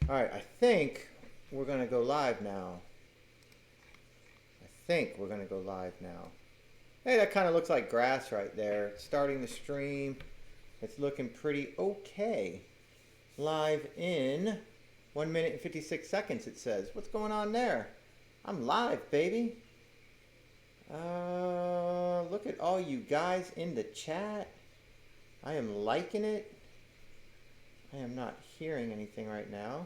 All right, I think we're going to go live now. Hey, that kind of looks like grass right there. It's starting the stream. It's looking pretty okay. Live in 1 minute and 56 seconds, it says. What's going on there? I'm live, baby. Look at all you guys in the chat. I am liking it. I am not hearing anything right now.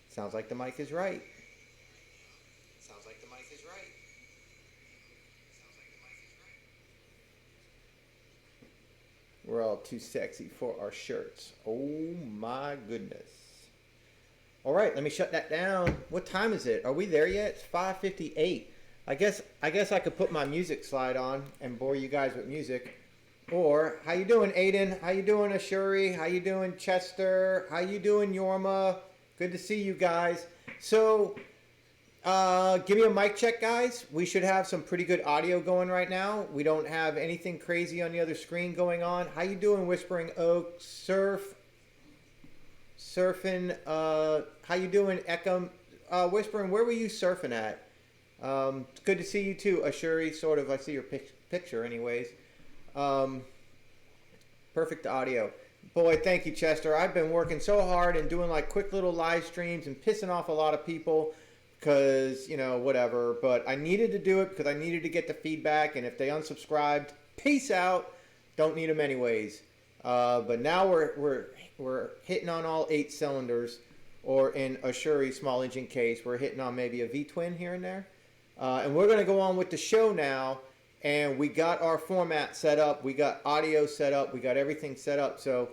Sounds like the mic is right. We're all too sexy for our shirts. Oh my goodness. All right, let me shut that down. What time is it? Are we there yet? It's 5:58. I guess I could put my music slide on and bore you guys with music. Or, how you doing, Aiden? How you doing, Ashuri? How you doing, Chester? How you doing, Yorma? Good to see you guys. So, give me a mic check, guys. We should have some pretty good audio going right now. We don't have anything crazy on the other screen going on. How you doing, Whispering Oak? Surfing. How you doing, Eckham? Whispering, where were you surfing at? It's good to see you too, Ashuri. Sort of. I see your picture, anyways. Perfect audio. Boy, thank you, Chester. I've been working so hard and doing like quick little live streams and pissing off a lot of people because, you know, whatever. But I needed to do it because I needed to get the feedback. And if they unsubscribed, peace out. Don't need them anyways. But now we're hitting on all 8 cylinders, or in a Shuri small engine case, we're hitting on maybe a V-twin here and there. And we're going to go on with the show now. And we got our format set up. We got audio set up. We got everything set up. So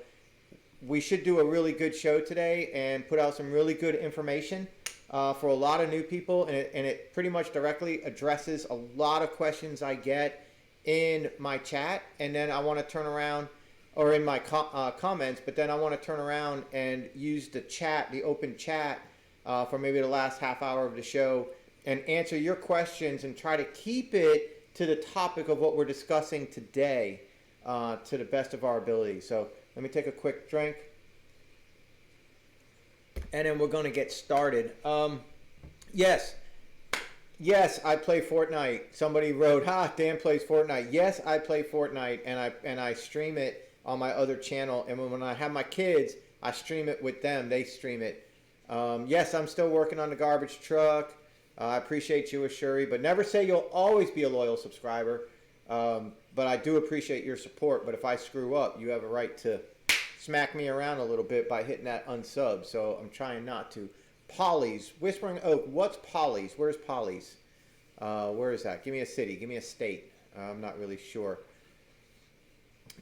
we should do a really good show today and put out some really good information for a lot of new people. And it pretty much directly addresses a lot of questions I get in my chat. And then I want to turn around, or in my comments, but then I want to turn around and use the chat, the open chat, for maybe the last half hour of the show and answer your questions and try to keep it to the topic of what we're discussing today, to the best of our ability. So let me take a quick drink, and then we're going to get started. Yes, I play Fortnite. Somebody wrote, Dan plays Fortnite. Yes, I play Fortnite, and I stream it on my other channel. And when I have my kids, I stream it with them. They stream it. Yes, I'm still working on the garbage truck. I appreciate you, Ashuri, but never say you'll always be a loyal subscriber. But I do appreciate your support. But if I screw up, you have a right to smack me around a little bit by hitting that unsub. So I'm trying not to. Polly's, Whispering Oak. What's Polly's? Where's Polly's? Where is that? Give me a city. Give me a state. I'm not really sure.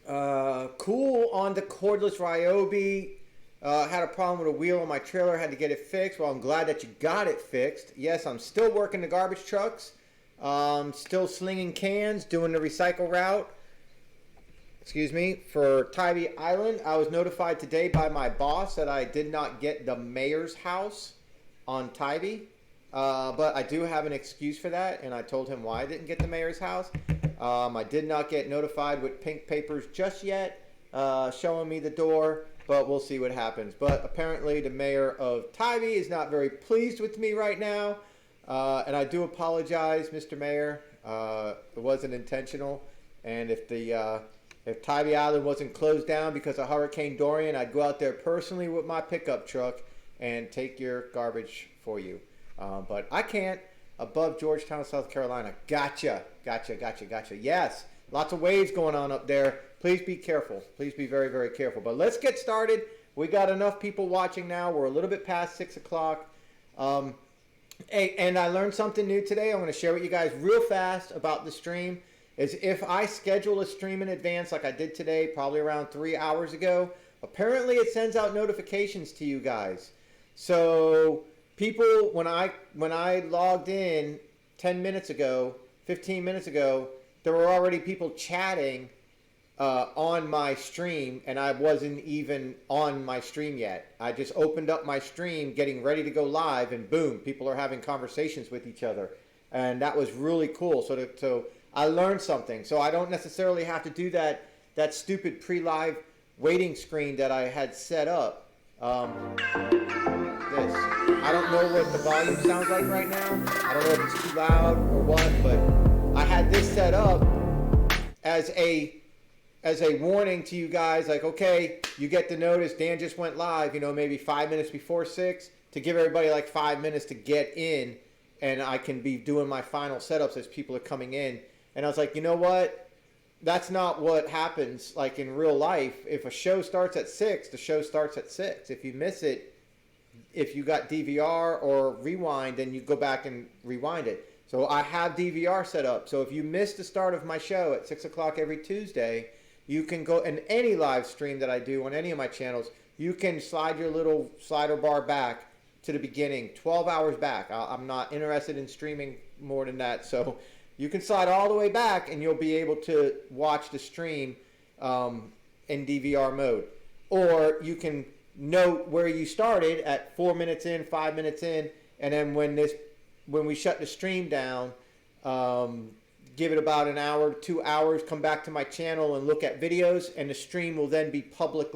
Cool on the cordless Ryobi. Had a problem with a wheel on my trailer, had to get it fixed. Well, I'm glad that you got it fixed. Yes, I'm still working the garbage trucks. Still slinging cans, doing the recycle route. Excuse me, for Tybee Island. I was notified today by my boss that I did not get the mayor's house on Tybee. But I do have an excuse for that, and I told him why I didn't get the mayor's house. I did not get notified with pink papers just yet, showing me the door. But we'll see what happens. But apparently the mayor of Tybee is not very pleased with me right now. And I do apologize, Mr. Mayor. It wasn't intentional. And if Tybee Island wasn't closed down because of Hurricane Dorian, I'd go out there personally with my pickup truck and take your garbage for you. But I can't. Above Georgetown, South Carolina. Gotcha. Yes. Lots of waves going on up there. Please be careful. Please be very, very careful. But let's get started. We got enough people watching now. We're a little bit past 6 o'clock. Hey, and I learned something new today. I'm going to share with you guys real fast about the stream. Is if I schedule a stream in advance like I did today, probably around 3 hours ago, apparently it sends out notifications to you guys. So people, when I logged in 10 minutes ago, 15 minutes ago, there were already people chatting on my stream, and I wasn't even on my stream yet. I just opened up my stream getting ready to go live, and boom, people are having conversations with each other. And that was really cool. So I learned something. So I don't necessarily have to do that stupid pre-live waiting screen that I had set up. This. I don't know what the volume sounds like right now. I don't know if it's too loud or what, but I had this set up as a warning to you guys, like, okay, you get the notice, Dan just went live, you know, maybe 5 minutes before 6, to give everybody like 5 minutes to get in, and I can be doing my final setups as people are coming in. And I was like, you know what? That's not what happens like in real life. If a show starts at 6, the show starts at 6. If you miss it, if you got DVR or rewind, then you go back and rewind it. So I have DVR set up. So if you miss the start of my show at 6 o'clock every Tuesday, you can go in any live stream that I do on any of my channels. You can slide your little slider bar back to the beginning, 12 hours back. I'm not interested in streaming more than that. So you can slide all the way back and you'll be able to watch the stream in DVR mode. Or you can note where you started at 4 minutes in, 5 minutes in, and then when we shut the stream down, give it about an hour, 2 hours, come back to my channel and look at videos, and the stream will then be public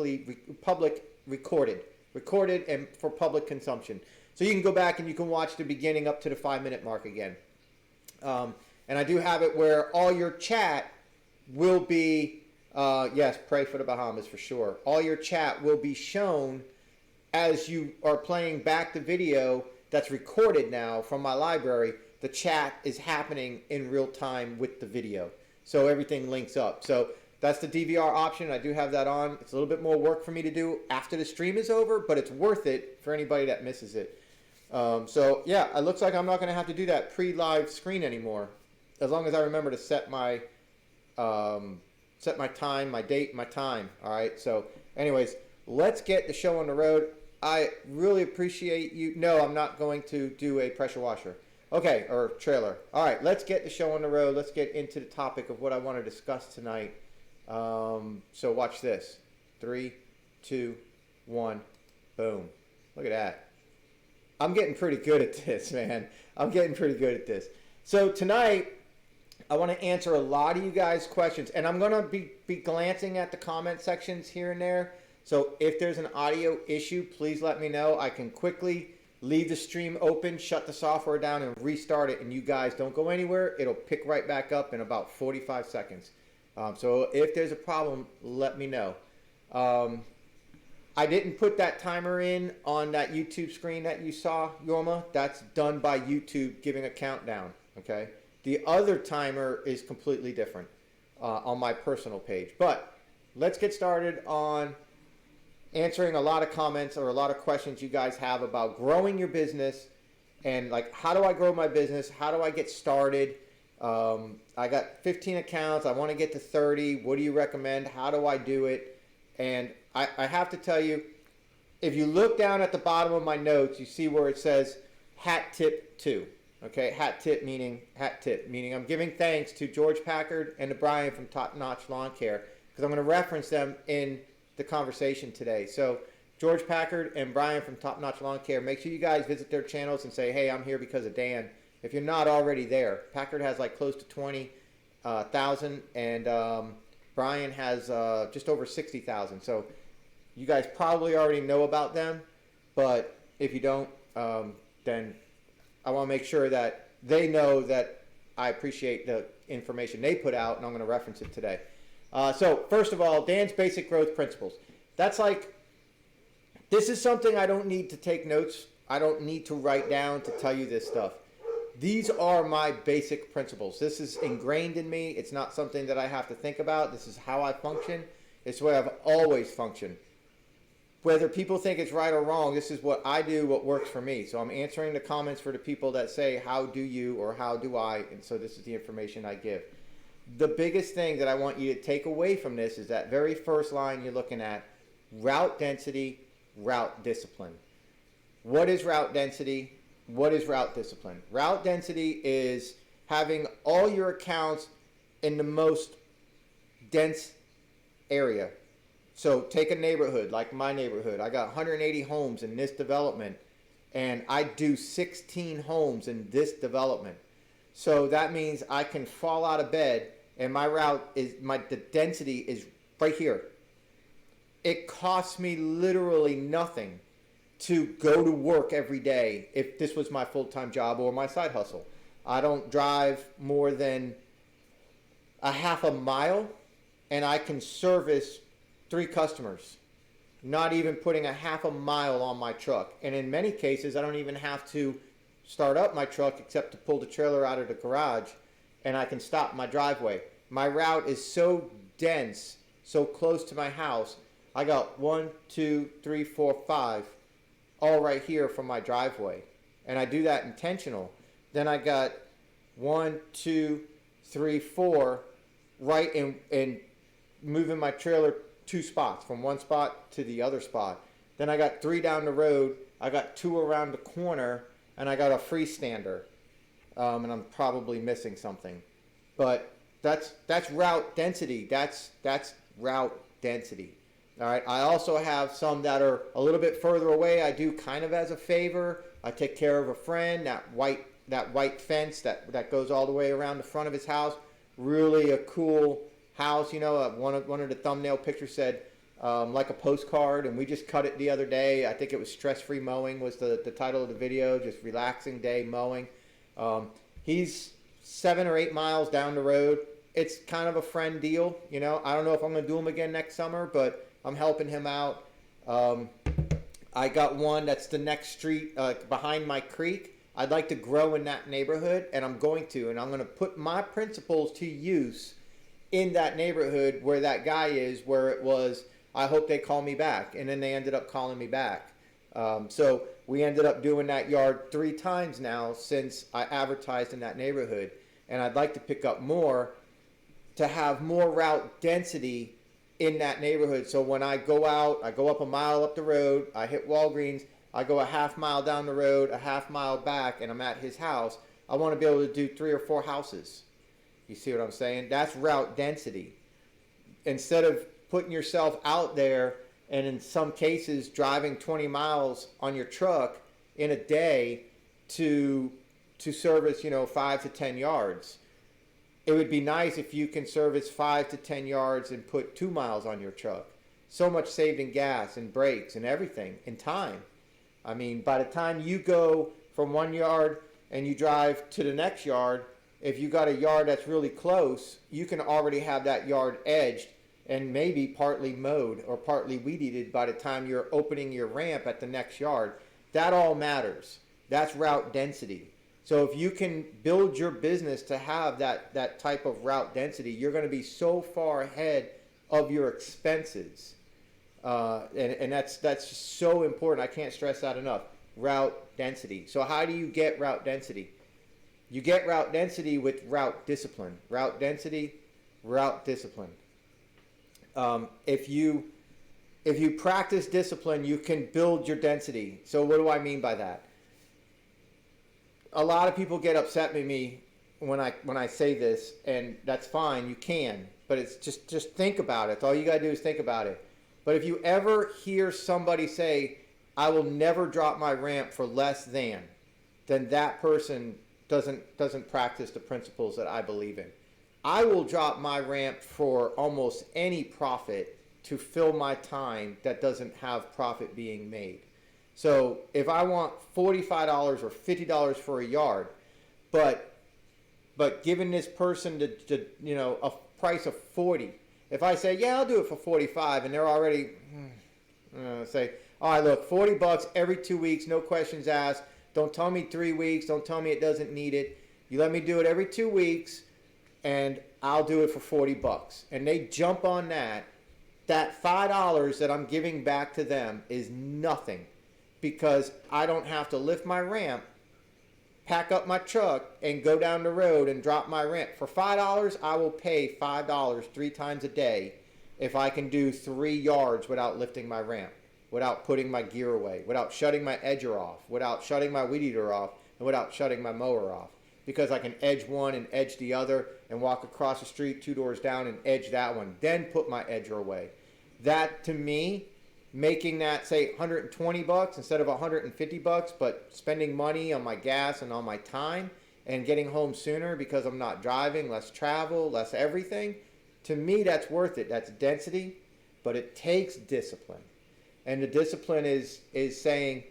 recorded and for public consumption. So you can go back and you can watch the beginning up to the 5 minute mark again. And I do have it where all your chat will be, yes, pray for the Bahamas for sure. All your chat will be shown as you are playing back the video that's recorded now from my library. The chat is happening in real time with the video. So everything links up. So that's the DVR option. I do have that on. It's a little bit more work for me to do after the stream is over, but it's worth it for anybody that misses it. So yeah, it looks like I'm not going to have to do that pre-live screen anymore, as long as I remember to set my time, my date, my time. All right. So anyways, let's get the show on the road. I really appreciate you. No, I'm not going to do a pressure washer. Okay, or trailer. All right, let's get the show on the road. Let's get into the topic of what I want to discuss tonight. So watch this. 3, 2, 1, boom. Look at that. I'm getting pretty good at this, man. I'm getting pretty good at this. So tonight, I want to answer a lot of you guys' questions, and I'm going to be glancing at the comment sections here and there. So if there's an audio issue, please let me know. I can quickly leave the stream open, shut the software down, and restart it, and you guys don't go anywhere. It'll pick right back up in about 45 seconds. So if there's a problem, let me know. I didn't put that timer in on that YouTube screen that you saw, Yorma. That's done by YouTube giving a countdown, okay? The other timer is completely different on my personal page. But let's get started on answering a lot of comments or a lot of questions you guys have about growing your business and like, how do I grow my business? How do I get started? I got 15 accounts. I want to get to 30. What do you recommend? How do I do it? And I have to tell you, if you look down at the bottom of my notes, you see where it says hat tip 2. Okay, hat tip meaning I'm giving thanks to George Packard and to Brian from Top Notch Lawn Care, because I'm going to reference them in the conversation today. So George Packard and Brian from Top Notch Lawn Care, make sure you guys visit their channels and say, hey, I'm here because of Dan. If you're not already there, Packard has like close to 20,000 and Brian has just over 60,000. So you guys probably already know about them, but if you don't, then I want to make sure that they know that I appreciate the information they put out, and I'm going to reference it today. So first of all, Dan's Basic Growth Principles. That's like, this is something I don't need to take notes. I don't need to write down to tell you this stuff. These are my basic principles. This is ingrained in me. It's not something that I have to think about. This is how I function. It's the way I've always functioned. Whether people think it's right or wrong, this is what I do, what works for me. So I'm answering the comments for the people that say, how do you or how do I? And so this is the information I give. The biggest thing that I want you to take away from this is that very first line you're looking at, route density, route discipline. What is route density? What is route discipline? Route density is having all your accounts in the most dense area. So take a neighborhood like my neighborhood. I got 180 homes in this development, and I do 16 homes in this development. So that means I can fall out of bed, and my route is, the density is right here. it costs me literally nothing to go to work every day if this was my full-time job or my side hustle. I don't drive more than a half a mile, and I can service 3 customers, not even putting a half a mile on my truck. And in many cases, I don't even have to start up my truck except to pull the trailer out of the garage, and I can stop my driveway. My route is so dense, so close to my house. I got 1, 2, 3, 4, 5, all right here from my driveway. And I do that intentional. Then I got 1, 2, 3, 4 right in moving my trailer 2 spots, from one spot to the other spot. Then I got 3 down the road. I got 2 around the corner, and I got a freestander. And I'm probably missing something. But that's route density. That's route density. All right. I also have some that are a little bit further away. I do kind of as a favor. I take care of a friend. That white fence that goes all the way around the front of his house. Really a cool house. You know, one of the thumbnail pictures said like a postcard, and we just cut it the other day. I think it was Stress-Free Mowing was the title of the video. Just relaxing day mowing. He's 7 or 8 miles down the road. It's kind of a friend deal. You know, I don't know if I'm going to do them again next summer, but I'm helping him out. I got one that's the next street behind my creek. I'd like to grow in that neighborhood, and I'm going to. And I'm going to put my principles to use in that neighborhood where that guy is, where it was, I hope they call me back. And then they ended up calling me back. So we ended up doing that yard 3 times now since I advertised in that neighborhood. And I'd like to pick up more to have more route density in that neighborhood. So when I go out, I go up a mile up the road, I hit Walgreens, I go a half mile down the road, a half mile back, and I'm at his house. I want to be able to do 3 or 4 houses. You see what I'm saying? That's route density. Instead of putting yourself out there and in some cases driving 20 miles on your truck in a day to service, 5 to 10 yards. It would be nice if you can service 5 to 10 yards and put 2 miles on your truck. So much saved in gas and brakes and everything, in time. I mean, by the time you go from one yard and you drive to the next yard, if you got a yard that's really close, you can already have that yard edged and maybe partly mowed or partly weed eated by the time you're opening your ramp at the next yard. That all matters. That's route density. So if you can build your business to have that type of route density, you're going to be so far ahead of your expenses. And that's just so important. I can't stress that enough. Route density. So how do you get route density? You get route density with route discipline. Route density, route discipline. If you practice discipline, you can build your density. So what do I mean by that? A lot of people get upset with me when I say this, and that's fine, you can, but it's just think about it. All you gotta do is think about it. But if you ever hear somebody say, I will never drop my ramp for less than, then that person doesn't practice the principles that I believe in. I will drop my ramp for almost any profit to fill my time that doesn't have profit being made. So if I want $45 or $50 for a yard, but giving this person a price of 40, if I say, yeah, I'll do it for 45, and they're already say, all right, look, $40 every 2 weeks, no questions asked. Don't tell me 3 weeks. Don't tell me it doesn't need it. You let me do it every 2 weeks, and I'll do it for $40. And they jump on that. That $5 that I'm giving back to them is nothing, because I don't have to lift my ramp, pack up my truck, and go down the road and drop my ramp. For $5, I will pay $5 3 times a day if I can do 3 yards without lifting my ramp, without putting my gear away, without shutting my edger off, without shutting my weed eater off, and without shutting my mower off. Because I can edge one and edge the other and walk across the street 2 doors down and edge that one, then put my edger away. That, to me, making that, say, $120 instead of $150, but spending money on my gas and on my time and getting home sooner because I'm not driving, less travel, less everything, to me, that's worth it. That's density. but it takes discipline. And the discipline is saying,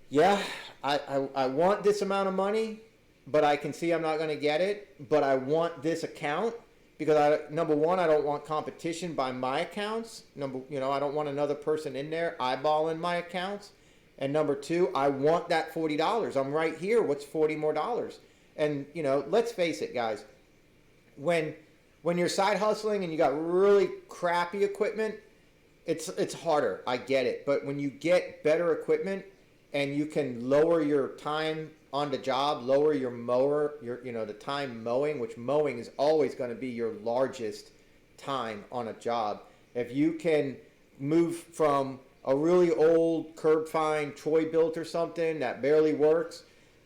yeah, I want this amount of money, but I can see I'm not going to get it, but I want this account because number one, I don't want competition by my accounts. I don't want another person in there eyeballing my accounts. And number two, I want that $40. I'm right here. What's $40 more? And, let's face it, guys. When you're side hustling and you got really crappy equipment, it's harder. I get it. But when you get better equipment and you can lower your time on the job, lower your mower, the time mowing, which mowing is always going to be your largest time on a job. If you can move from a really old curb fine Troy BILT or something that barely works,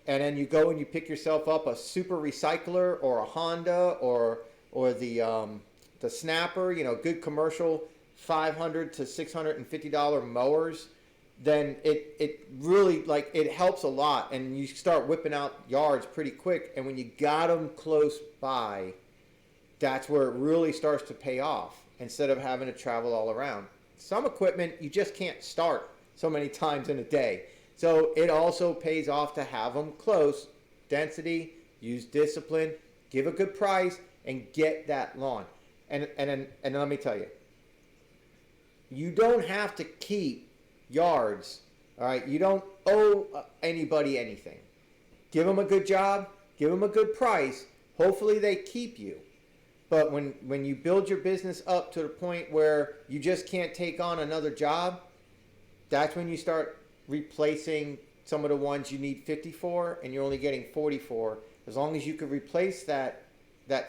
and then you go and you pick yourself up a super recycler or a Honda or the Snapper, good commercial $500 to $650 mowers, then it really, it helps a lot, and you start whipping out yards pretty quick. And when you got them close by, that's where it really starts to pay off instead of having to travel all around. Some equipment you just can't start so many times in a day. So it also pays off to have them close. Density, use discipline, give a good price, and get that lawn. And let me tell you, you don't have to keep yards. All right, you don't owe anybody anything. Give them a good job, give them a good price. Hopefully they keep you. But when you build your business up to the point where you just can't take on another job, that's when you start replacing some of the ones you need 50 for and you're only getting 40 for. As long as you could replace that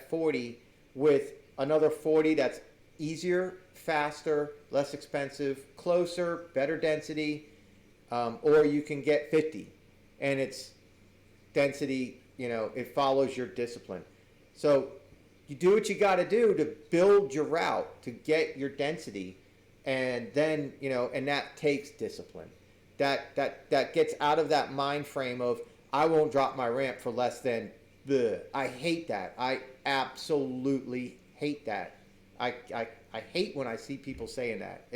40 with another 40 that's easier, faster, less expensive, closer, better density, or you can get 50 and it's density, it follows your discipline. So you do what you got to do to build your route, to get your density, and then, and that takes discipline. That gets out of that mind frame of, I won't drop my ramp for less than the. I hate that. I absolutely hate that. I hate when I see people saying that.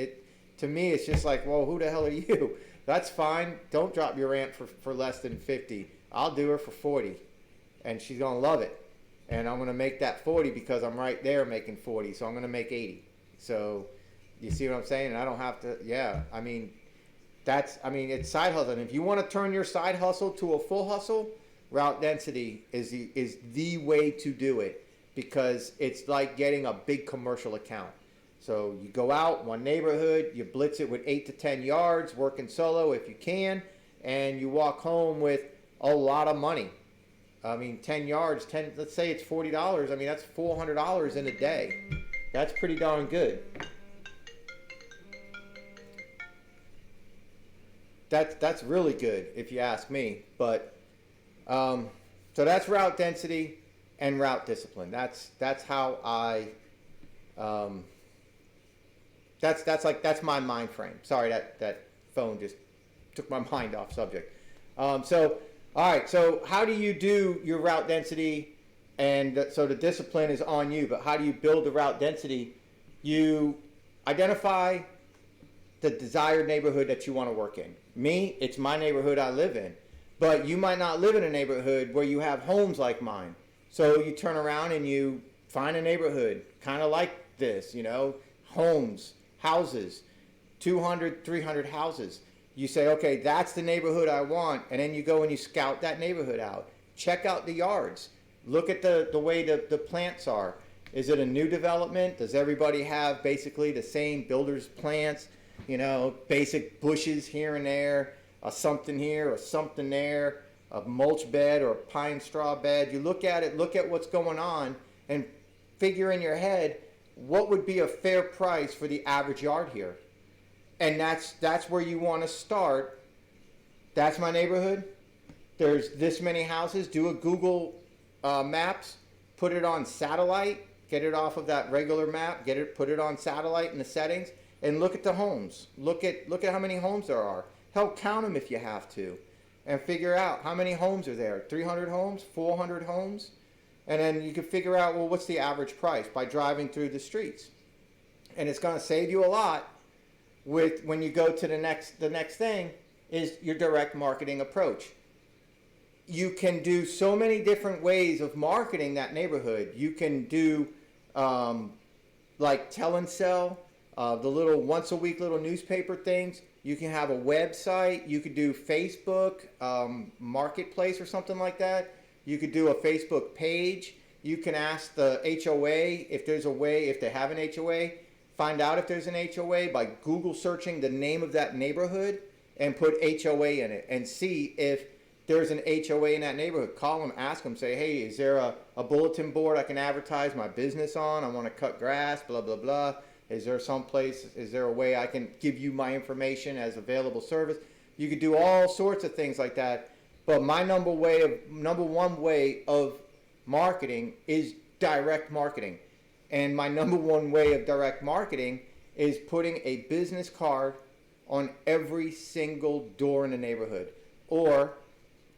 To me, it's just like, well, who the hell are you? That's fine. Don't drop your ramp for less than 50. I'll do her for 40, and she's going to love it. And I'm going to make that 40 because I'm right there making 40. So I'm going to make 80. So you see what I'm saying? And I don't have to, it's side hustling. If you want to turn your side hustle to a full hustle, route density is the way to do it because it's like getting a big commercial account. So you go out, one neighborhood, you blitz it with 8 to 10 yards, working solo if you can, and you walk home with a lot of money. 10 yards, let's say it's $40. That's $400 in a day. That's pretty darn good. That's really good if you ask me. But so that's route density and route discipline. That's how I that's my mind frame. Sorry, that phone just took my mind off subject. All right, so how do you do your route density? And so the discipline is on you, but how do you build the route density? You identify the desired neighborhood that you want to work in. Me, it's my neighborhood I live in, but you might not live in a neighborhood where you have homes like mine. So you turn around and you find a neighborhood kind of like this, homes, houses, 200, 300 houses. You say, okay, that's the neighborhood I want. And then you go and you scout that neighborhood out. Check out the yards. Look at the way the plants are. Is it a new development? Does everybody have basically the same builder's plants? Basic bushes here and there, a something here, a something there, a mulch bed or a pine straw bed. You look at it, look at what's going on, and figure in your head, what would be a fair price for the average yard here? And that's where you want to start. That's my neighborhood. There's this many houses. Do a Google Maps. Put it on satellite. Get it off of that regular map. Put it on satellite in the settings, and look at the homes. Look at how many homes there are. Hell, count them if you have to, and figure out how many homes are there. 300 homes, 400 homes, and then you can figure out, well, what's the average price by driving through the streets. and it's going to save you a lot with when you go to the next thing is your direct marketing approach. You can do so many different ways of marketing that neighborhood. You can do like tell and sell, the little once a week little newspaper things. You can have a website. You could do Facebook marketplace or something like that. You could do a Facebook page. You can ask the HOA if there's a way, if they have an HOA. Find out if there's an HOA by Google searching the name of that neighborhood and put HOA in it and see if there's an HOA in that neighborhood. Call them, ask them, say, hey, is there a bulletin board I can advertise my business on? I want to cut grass, blah, blah, blah. Is there some place, is there a way I can give you my information as available service? You could do all sorts of things like that. But my number one way of marketing is direct marketing. And my number one way of direct marketing is putting a business card on every single door in the neighborhood, or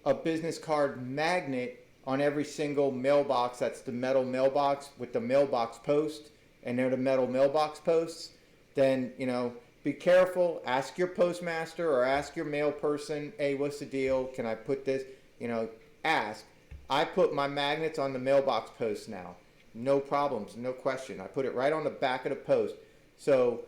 a business card magnet on every single mailbox. That's the metal mailbox with the mailbox post, and they're the metal mailbox posts. Then, you know, be careful. Ask your postmaster or ask your mail person, hey, what's the deal? Can I put this? You know, ask. I put my magnets on the mailbox posts now. No problems, no question. I put it right on the back of the post. So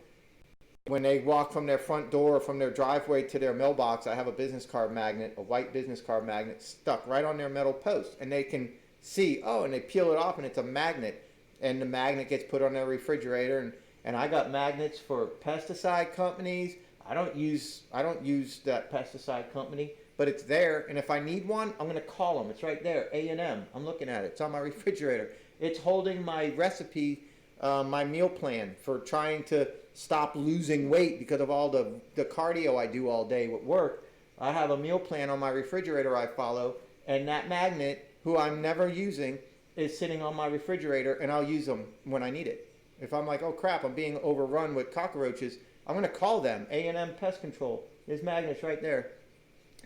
when they walk from their front door or from their driveway to their mailbox, I have a business card magnet, a white business card magnet stuck right on their metal post. And they can see, oh, and they peel it off and it's a magnet. And the magnet gets put on their refrigerator. And I got magnets for pesticide companies. I don't use that pesticide company, but it's there. And if I need one, I'm going to call them. It's right there, A&M. I'm looking at it. It's on my refrigerator. It's holding my recipe, my meal plan for trying to stop losing weight because of all the cardio I do all day with work. I have a meal plan on my refrigerator I follow, and that magnet, who I'm never using, is sitting on my refrigerator, and I'll use them when I need it. If I'm like, oh crap, I'm being overrun with cockroaches, I'm going to call them, A&M Pest Control. There's magnets right there.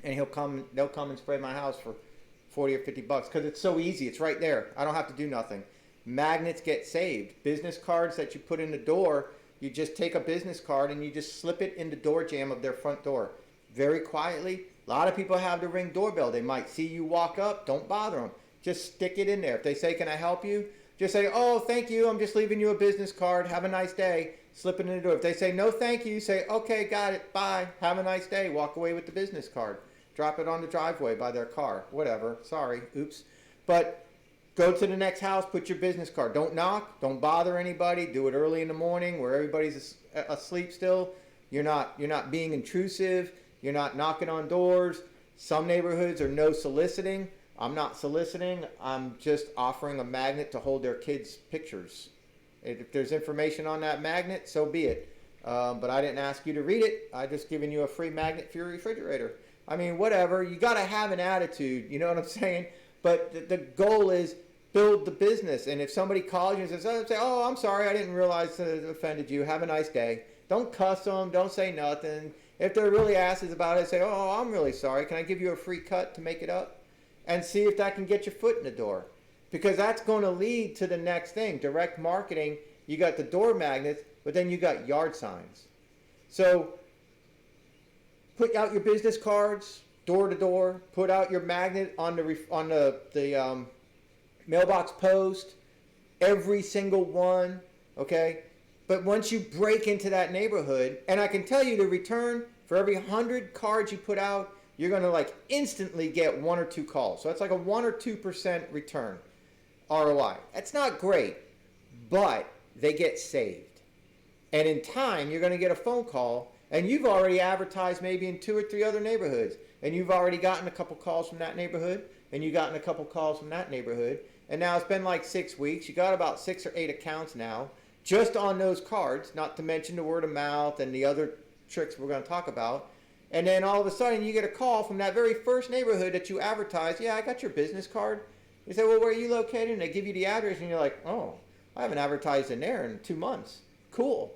And they'll come and spray my house for $40 or $50 because it's so easy. It's right there. I don't have to do nothing. Magnets get saved. Business cards that you put in the door, you just take a business card and you just slip it in the door jamb of their front door. Very quietly. A lot of people have the Ring doorbell. They might see you walk up. Don't bother them. Just stick it in there. If they say, can I help you? Just say, oh, thank you. I'm just leaving you a business card. Have a nice day. Slip it in the door. If they say, no, thank you, say, okay, got it. Bye. Have a nice day. Walk away with the business card. Drop it on the driveway by their car. Whatever. Sorry. Oops. But go to the next house. Put your business card. Don't knock. Don't bother anybody. Do it early in the morning where everybody's asleep still. You're not being intrusive. You're not knocking on doors. Some neighborhoods are no soliciting. I'm not soliciting. I'm just offering a magnet to hold their kids' pictures. If there's information on that magnet, so be it. But I didn't ask you to read it. I just given you a free magnet for your refrigerator. I mean, whatever. You got to have an attitude. You know what I'm saying? But the goal is build the business. And if somebody calls you and says, oh, I'm sorry, I didn't realize it offended you. Have a nice day. Don't cuss them. Don't say nothing. If they're really asses about it, say, oh, I'm really sorry. Can I give you a free cut to make it up? And see if that can get your foot in the door. Because that's going to lead to the next thing. Direct marketing, you got the door magnets, but then you got yard signs. So put out your business cards, door to door. Put out your magnet on the mailbox post. Every single one, okay? But once you break into that neighborhood, and I can tell you the return for every 100 cards you put out, you're going to like instantly get 1 or 2 calls. So that's like a 1 or 2% return ROI. That's not great, but they get saved. And in time, you're going to get a phone call, and you've already advertised maybe in 2 or 3 other neighborhoods, and you've already gotten a couple calls from that neighborhood, and you've gotten a couple calls from that neighborhood, and now it's been like 6 weeks. You got about 6 or 8 accounts now, just on those cards, not to mention the word of mouth and the other tricks we're going to talk about. And then all of a sudden you get a call from that very first neighborhood that you advertised. Yeah, I got your business card. You say, well, where are you located? And they give you the address, and you're like, oh, I haven't advertised in there in 2 months. Cool.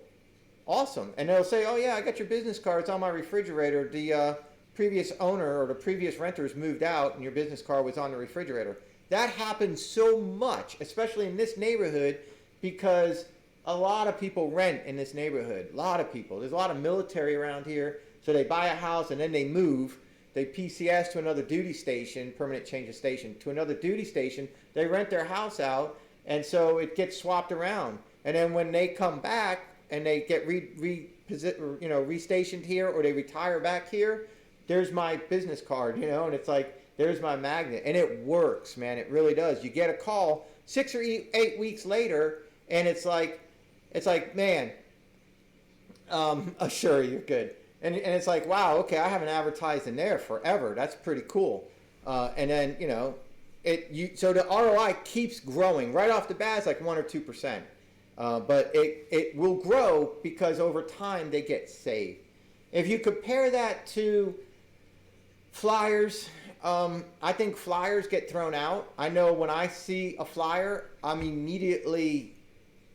Awesome. And they'll say, oh, yeah, I got your business card. It's on my refrigerator. The previous owner or the previous renters moved out, and your business card was on the refrigerator. That happens so much, especially in this neighborhood, because a lot of people rent in this neighborhood. A lot of people. There's a lot of military around here. So they buy a house and then they move. They PCS to another duty station, permanent change of station, to another duty station. They rent their house out, and so it gets swapped around. And then when they come back and they get restationed here, or they retire back here, there's my business card, and it's like, there's my magnet. And it works, man. It really does. You get a call 6 or 8 weeks later, and it's like, man, sure, you're good. And it's like, wow, okay, I haven't advertised in there forever. That's pretty cool. And then, so the ROI keeps growing. Right off the bat, it's like 1 or 2%. But it will grow because over time they get saved. If you compare that to flyers, I think flyers get thrown out. I know when I see a flyer, I'm immediately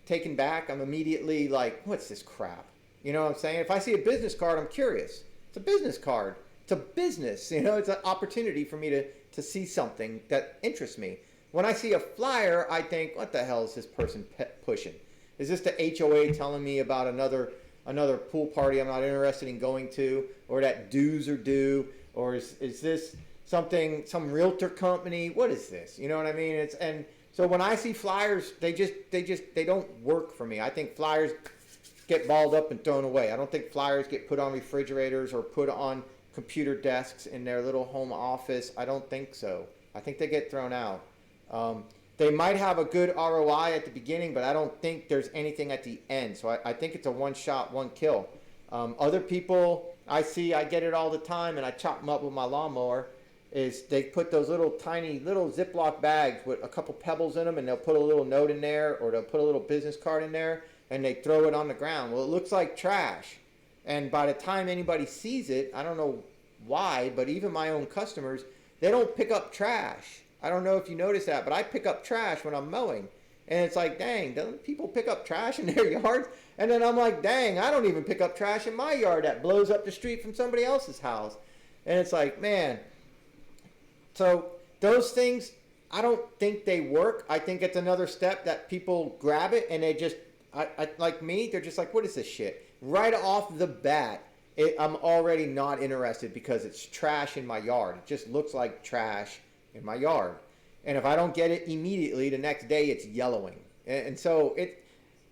taken back. I'm immediately like, what's this crap? You know what I'm saying? If I see a business card, I'm curious. It's a business card. It's a business. It's an opportunity for me to see something that interests me. When I see a flyer, I think, what the hell is this person pushing? Is this the HOA telling me about another pool party I'm not interested in going to, or that dues are due, or is this some realtor company? What is this? You know what I mean? So when I see flyers, they don't work for me. I think flyers get balled up and thrown away. I don't think flyers get put on refrigerators or put on computer desks in their little home office. I don't think so. I think they get thrown out. They might have a good ROI at the beginning, but I don't think there's anything at the end. So I think it's a one shot, one kill. Other people I get it all the time, and I chop them up with my lawnmower, is they put those tiny little Ziploc bags with a couple pebbles in them, and they'll put a little note in there, or they'll put a little business card in there, and they throw it on the ground. Well, it looks like trash. And by the time anybody sees it, I don't know why, but even my own customers, they don't pick up trash. I don't know if you notice that, but I pick up trash when I'm mowing. And it's like, dang, don't people pick up trash in their yards? And then I'm like, dang, I don't even pick up trash in my yard that blows up the street from somebody else's house. And it's like, man. So those things, I don't think they work. I think it's another step that people grab it and they just, like me, they're just like, what is this shit? Right off the bat, I'm already not interested because it's trash in my yard. It just looks like trash in my yard. And if I don't get it immediately, the next day it's yellowing. And so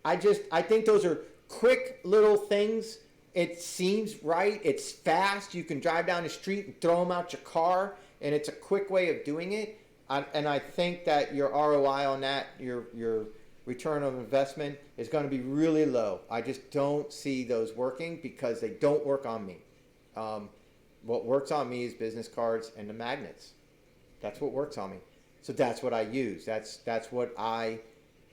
I think those are quick little things. It seems right. It's fast. You can drive down the street and throw them out your car, and it's a quick way of doing it. And I think that your ROI on that, your return on investment, is going to be really low. I just don't see those working because they don't work on me. What works on me is business cards and the magnets. That's what works on me. So that's what I use. That's what I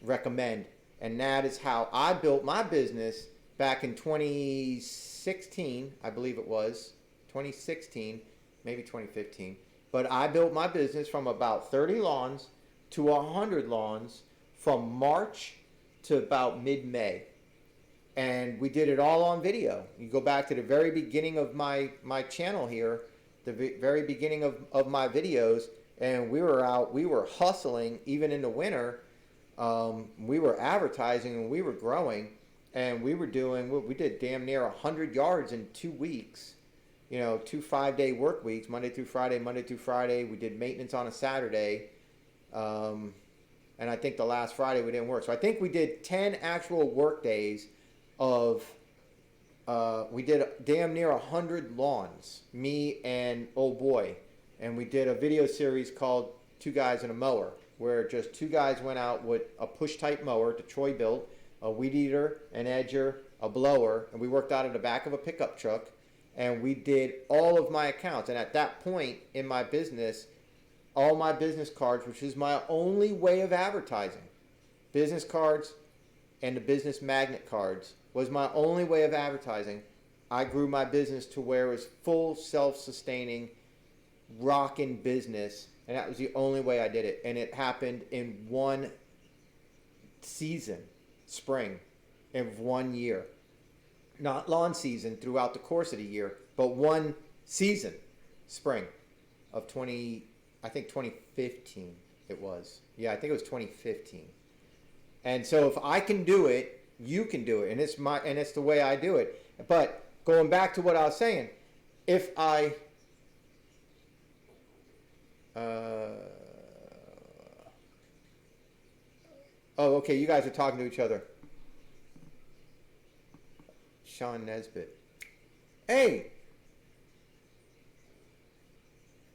recommend. And that is how I built my business back in 2016, I believe it was. 2016, maybe 2015. But I built my business from about 30 lawns to 100 lawns from March to about mid-May. And we did it all on video. You go back to the very beginning of my channel here, the very beginning of my videos, and we were hustling even in the winter. We were advertising and we were growing, and we did damn near 100 yards in 2 weeks. 2 5-day work weeks, Monday through Friday. We did maintenance on a Saturday. And I think the last Friday we didn't work. So I think we did 10 actual work days we did damn near 100 lawns, me and old boy. And we did a video series called 2 Guys and a Mower, where just 2 guys went out with a push-type mower, Detroit built, a weed eater, an edger, a blower, and we worked out of the back of a pickup truck, and we did all of my accounts. And at that point in my business, all my business cards, which is my only way of advertising, business cards and the business magnet cards was my only way of advertising. I grew my business to where it was full self-sustaining, rocking business, and that was the only way I did it. And it happened in one season, spring, in 1 year. Not lawn season throughout the course of the year, but one season, spring of 2015 it was. Yeah, I think it was 2015. And so if I can do it, You can do it, and it's the way I do it. But going back to what I was saying, if I oh, okay, you guys are talking to each other. Sean Nesbitt. Hey,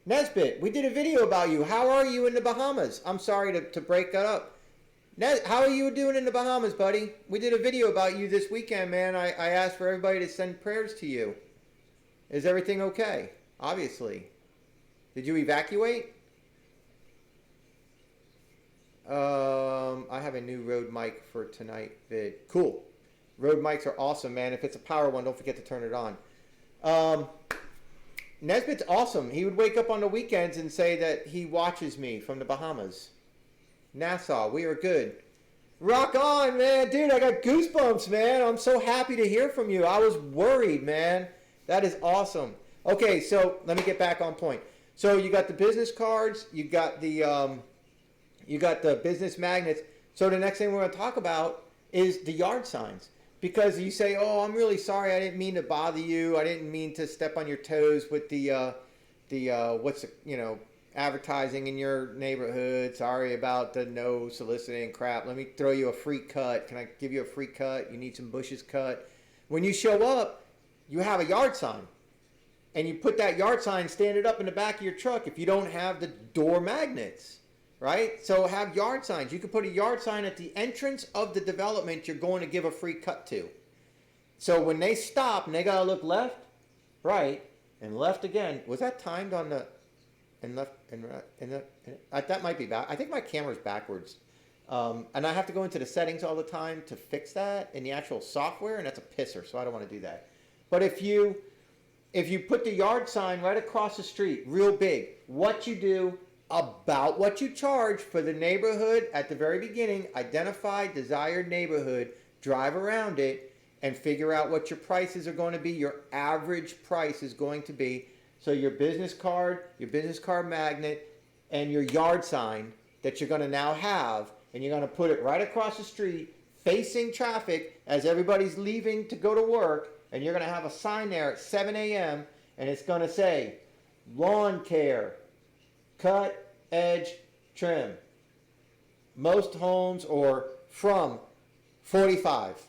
Nesbitt, we did a video about you. How are you in the Bahamas? I'm sorry to break that up. How are you doing in the Bahamas, buddy? We did a video about you this weekend, man. I asked for everybody to send prayers to you. Is everything okay? Obviously. Did you evacuate? I have a new Rode mic for tonight vid. Cool. Rode mics are awesome, man. If it's a power one, don't forget to turn it on. Nesbitt's awesome. He would wake up on the weekends and say that he watches me from the Bahamas. Nassau, we are good. Rock on, man. Dude, I got goosebumps, man. I'm so happy to hear from you. I was worried, man. That is awesome. Okay, so let me get back on point. So you got the business cards, you got the business magnets. So the next thing we're going to talk about is the yard signs. Because you say, oh, I'm really sorry, I didn't mean to bother you. I didn't mean to step on your toes with advertising in your neighborhood. Sorry about the no soliciting crap. Let me throw you a free cut. Can I give you a free cut? You need some bushes cut. When you show up, you have a yard sign. And you put that yard sign, stand it up in the back of your truck if you don't have the door magnets. Right? So have yard signs. You can put a yard sign at the entrance of the development you're going to give a free cut to. So when they stop and they got to look left, right, and left again. Was that timed on the and left and right? That might be back. I think my camera's backwards. And I have to go into the settings all the time to fix that in the actual software, and that's a pisser, so I don't want to do that. But if you put the yard sign right across the street, real big, what you do about what you charge for the neighborhood at the very beginning, identify desired neighborhood, drive around it, and figure out what your prices are going to be, your average price is going to be. So your business card magnet, and your yard sign that you're going to now have, and you're going to put it right across the street, facing traffic as everybody's leaving to go to work, and you're going to have a sign there at 7 a.m., and it's going to say, lawn care, cut, edge, trim. Most homes or from 45.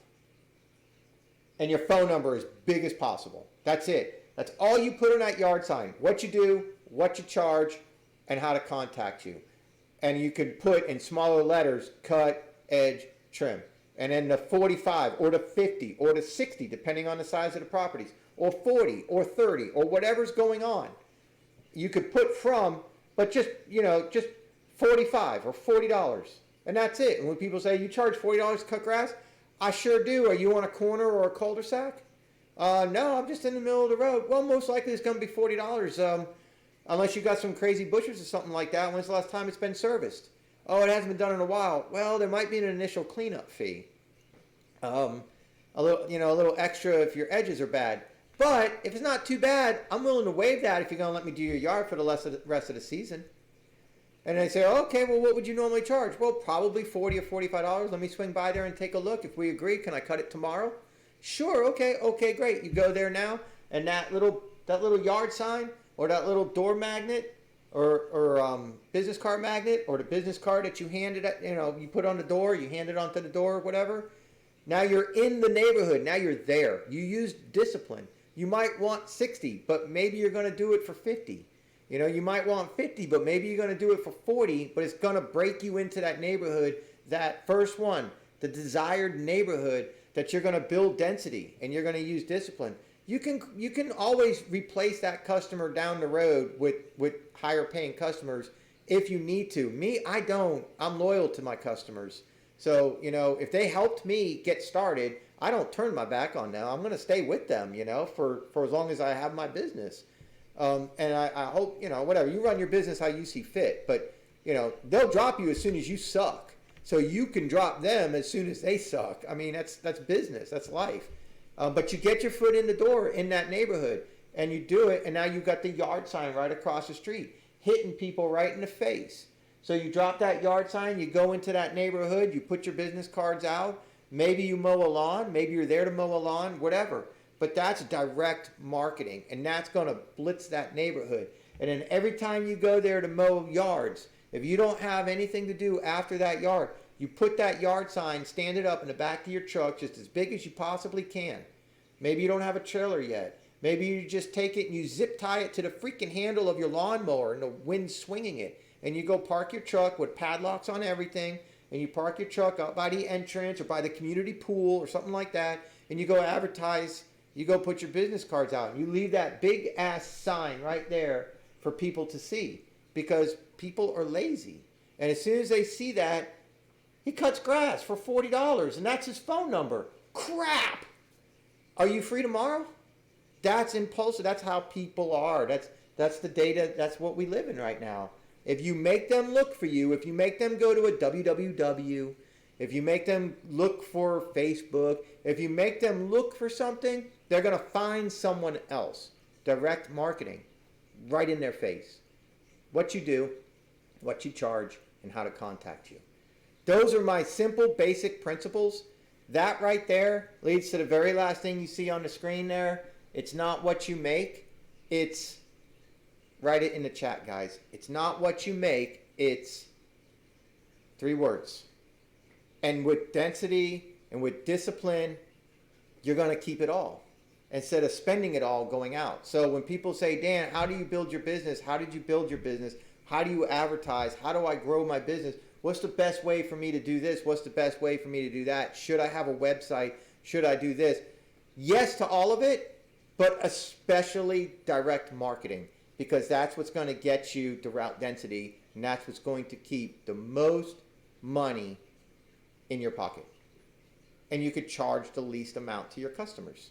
And your phone number is big as possible. That's it. That's all you put in that yard sign. What you do, what you charge, and how to contact you. And you can put in smaller letters, cut, edge, trim. And then the 45 or the 50 or the 60, depending on the size of the properties, or 40 or 30 or whatever's going on. You could put from, but just 45 or $40. And that's it. And when people say, you charge $40 to cut grass? I sure do. Are you on a corner or a cul-de-sac? No, I'm just in the middle of the road. Well, most likely it's going to be $40. Unless you got some crazy bushes or something like that. When's the last time it's been serviced? Oh, it hasn't been done in a while. Well, there might be an initial cleanup fee. A little extra if your edges are bad. But if it's not too bad, I'm willing to waive that if you're going to let me do your yard for the rest of the season. And they say, okay, well, what would you normally charge? Well, probably $40 or $45. Let me swing by there and take a look. If we agree, can I cut it tomorrow? Sure, okay, great. You go there now, and that little yard sign or that little door magnet or business card magnet or the business card that you handed you put on the door, you hand it onto the door or whatever. Now you're in the neighborhood. Now you're there. You used discipline. You might want 60, but maybe you're going to do it for 50. You might want 50, but maybe you're going to do it for 40, but it's going to break you into that neighborhood, that first one, the desired neighborhood that you're going to build density and you're going to use discipline. You can always replace that customer down the road with higher paying customers if you need to. Me, I don't. I'm loyal to my customers. So, if they helped me get started, I don't turn my back on them. I'm going to stay with them, for as long as I have my business. And I hope, whatever, you run your business how you see fit, but, they'll drop you as soon as you suck. So you can drop them as soon as they suck. I mean, that's business, that's life. But you get your foot in the door in that neighborhood and you do it. And now you've got the yard sign right across the street, hitting people right in the face. So you drop that yard sign, you go into that neighborhood, you put your business cards out. Maybe you mow a lawn. Maybe you're there to mow a lawn, whatever. But that's direct marketing, and that's going to blitz that neighborhood. And then every time you go there to mow yards, if you don't have anything to do after that yard, you put that yard sign, stand it up in the back of your truck just as big as you possibly can. Maybe you don't have a trailer yet. Maybe you just take it and you zip tie it to the freaking handle of your lawnmower and the wind's swinging it. And you go park your truck with padlocks on everything, and you park your truck out by the entrance or by the community pool or something like that, and you go advertise, you go put your business cards out, and you leave that big ass sign right there for people to see, because people are lazy. And as soon as they see that, he cuts grass for $40 and that's his phone number. Crap! Are you free tomorrow? That's impulsive. That's how people are. That's the data. That's what we live in right now. If you make them look for you, if you make them go to a www, if you make them look for Facebook, if you make them look for something, they're going to find someone else. Direct marketing, right in their face. What you do, what you charge, and how to contact you. Those are my simple, basic principles. That right there leads to the very last thing you see on the screen there. It's not what you make. It's, write it in the chat, guys. It's not what you make. It's 3 words. And with density and with discipline, you're going to keep it all instead of spending it all going out. So when people say, Dan, how do you build your business? How did you build your business? How do you advertise? How do I grow my business? What's the best way for me to do this? What's the best way for me to do that? Should I have a website? Should I do this? Yes to all of it, but especially direct marketing, because that's what's going to get you the route density, and that's what's going to keep the most money in your pocket. And you could charge the least amount to your customers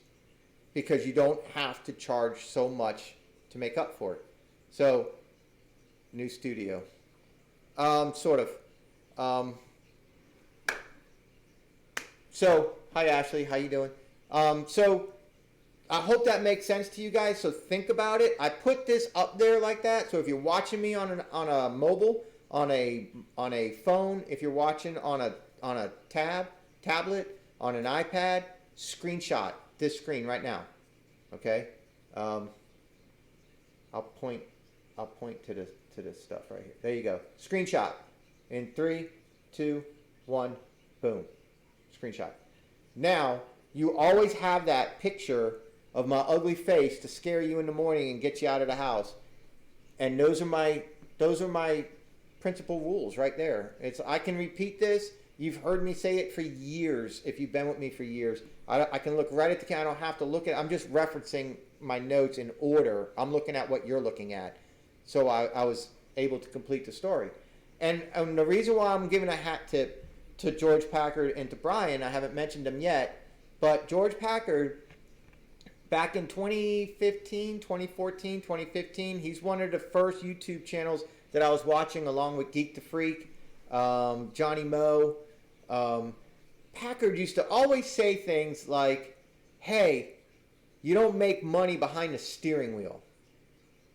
because you don't have to charge so much to make up for it. So, new studio. Sort of. So, hi Ashley, how you doing? So, I hope that makes sense to you guys. So think about it. I put this up there like that. So if you're watching me on a mobile, on a phone, if you're watching on a tablet, on an iPad, screenshot this screen right now. Okay. I'll point to this stuff right here. There you go. Screenshot. In 3, 2, 1, boom. Screenshot. Now you always have that picture of my ugly face to scare you in the morning and get you out of the house. And those are my principal rules right there. I can repeat this. You've heard me say it for years. If you've been with me for years, I can look right at the camera. I don't have to look at. I'm just referencing my notes in order. I'm looking at what you're looking at. So I was able to complete the story. And the reason why I'm giving a hat tip to George Packard and to Brian, I haven't mentioned them yet, but George Packard, back in 2015, 2014, 2015, he's one of the first YouTube channels that I was watching along with Geek to Freak, Johnny Moe. Packard used to always say things like, hey, you don't make money behind the steering wheel.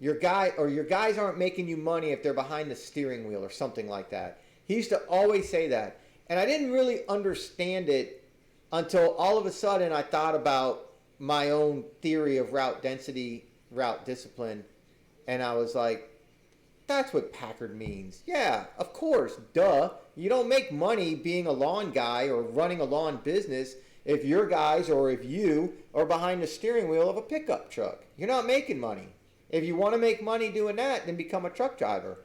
Your guys aren't making you money if they're behind the steering wheel or something like that. He used to always say that. And I didn't really understand it until all of a sudden I thought about my own theory of route density, route discipline. And I was like, that's what Packard means. Yeah, of course, duh. You don't make money being a lawn guy or running a lawn business if your guys or if you are behind the steering wheel of a pickup truck. You're not making money. If you want to make money doing that, then become a truck driver.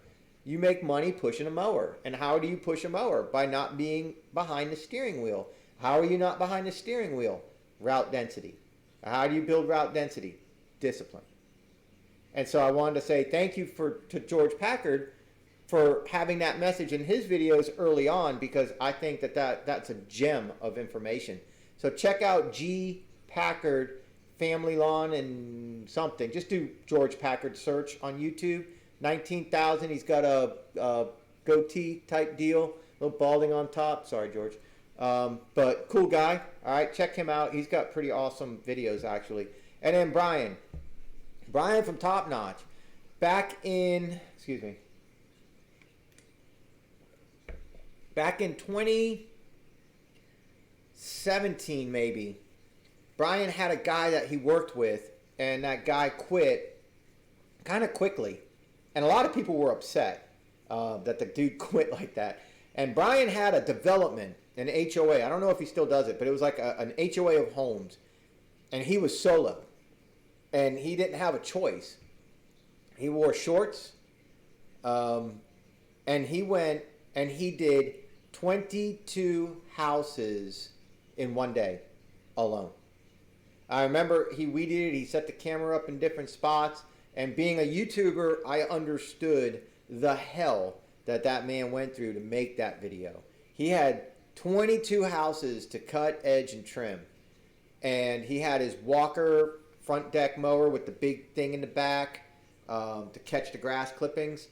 You make money pushing a mower. And how do you push a mower? By not being behind the steering wheel. How are you not behind the steering wheel? Route density. How do you build route density? Discipline. And so I wanted to say thank you to George Packard for having that message in his videos early on, because I think that's a gem of information. So check out G. Packard Family Lawn and something. Just do George Packard search on YouTube. 19,000. He's got a goatee type deal, a little balding on top. Sorry, George. But cool guy. All right, check him out. He's got pretty awesome videos actually. And then Brian from Top Notch. Back in 2016, 17 maybe, Brian had a guy that he worked with, and that guy quit kind of quickly. And a lot of people were upset that the dude quit like that. And Brian had a development, an HOA. I don't know if he still does it, but it was like an HOA of homes. And he was solo. And he didn't have a choice. He wore shorts. And he went and he did 22 houses in one day alone. I remember he weeded it. He set the camera up in different spots. And being a YouTuber, I understood the hell that man went through to make that video. He had 22 houses to cut, edge, and trim. And he had his Walker front deck mower with the big thing in the back to catch the grass clippings.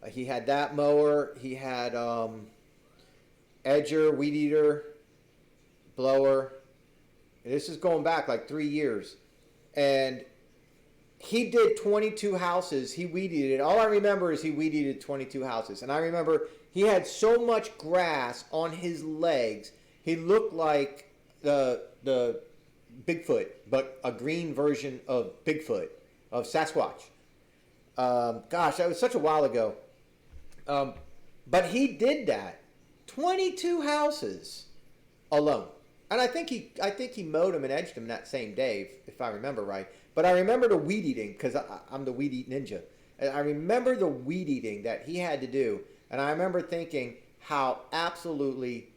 He had that mower. He had edger, weed eater, blower. This is going back like 3 years. And he did 22 houses. He weed eated. All I remember is he weed eated 22 houses. And I remember he had so much grass on his legs. He looked like the Bigfoot, but a green version of Bigfoot, of Sasquatch. Gosh, that was such a while ago. But he did that. 22 houses alone. And I think he mowed them and edged them that same day, if I remember right. But I remember the weed eating, because I'm the weed eat ninja. And I remember the weed eating that he had to do. And I remember thinking how absolutely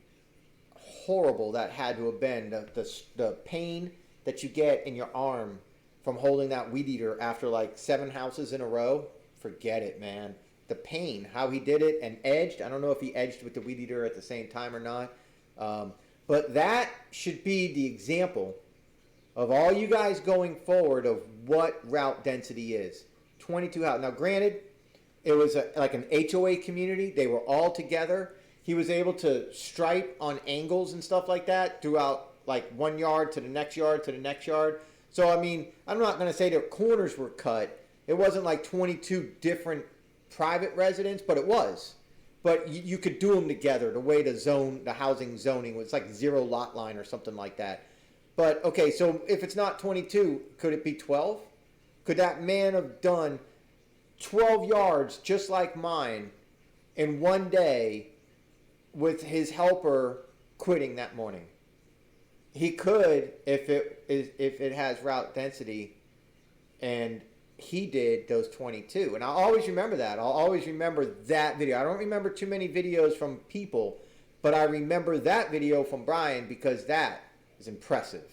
horrible that had to have been. The pain that you get in your arm from holding that weed eater after like 7 houses in a row. Forget it, man. The pain, how he did it and edged. I don't know if he edged with the weed eater at the same time or not. But that should be the example of all you guys going forward of what route density is. 22 houses. Now, granted, it was like an HOA community. They were all together. He was able to stripe on angles and stuff like that throughout like 1 yard to the next yard to the next yard. So, I mean, I'm not going to say that corners were cut. It wasn't like 22 different private residents, but it was. But you could do them together. The way the housing zoning was like 0 lot line or something like that. But, okay, so if it's not 22, could it be 12? Could that man have done 12 yards just like mine in one day with his helper quitting that morning? He could if it has route density, and he did those 22. And I'll always remember that. I'll always remember that video. I don't remember too many videos from people, but I remember that video from Brian because that is impressive.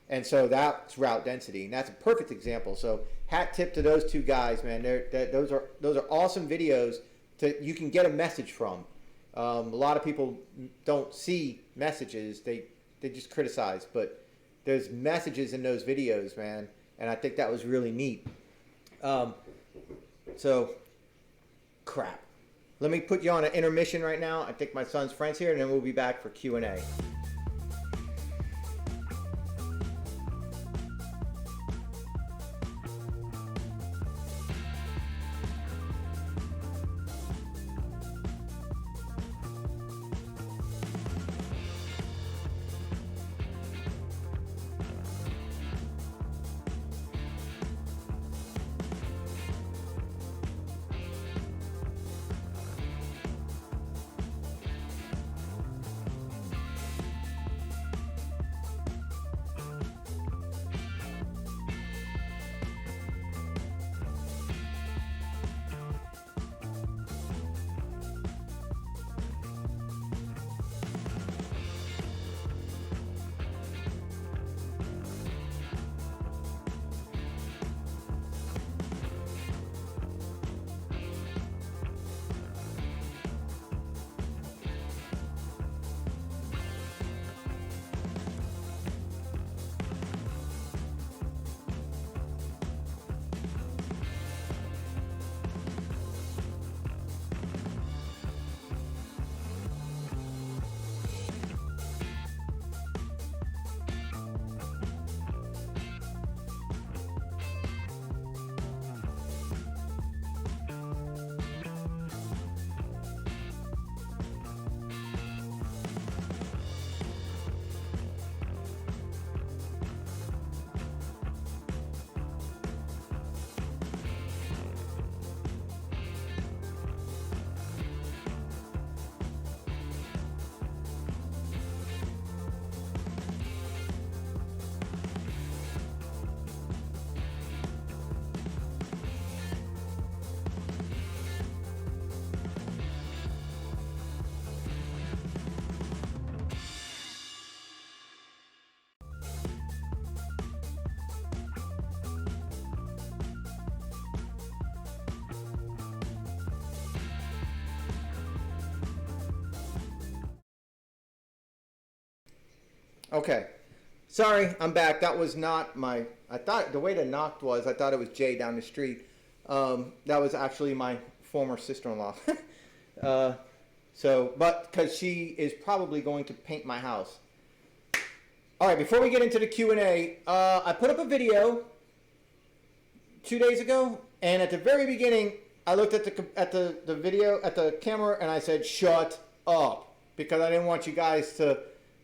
And so that's route density, and that's a perfect example. So hat tip to those two guys, man. Those are awesome videos you can get a message from. A lot of people don't see messages; they just criticize. But there's messages in those videos, man, and I think that was really neat. So crap. Let me put you on an intermission right now. I think my son's friend's here, and then we'll be back for Q&A. Okay. Sorry, I'm back. That was not my. I thought the way the knocked was, I thought it was Jay down the street. That was actually my former sister-in-law. But because she is probably going to paint my house. All right, before we get into the Q&A, I put up a video 2 days ago, and at the very beginning, I looked at the video at the camera, and I said, "Shut up," because I didn't want you guys to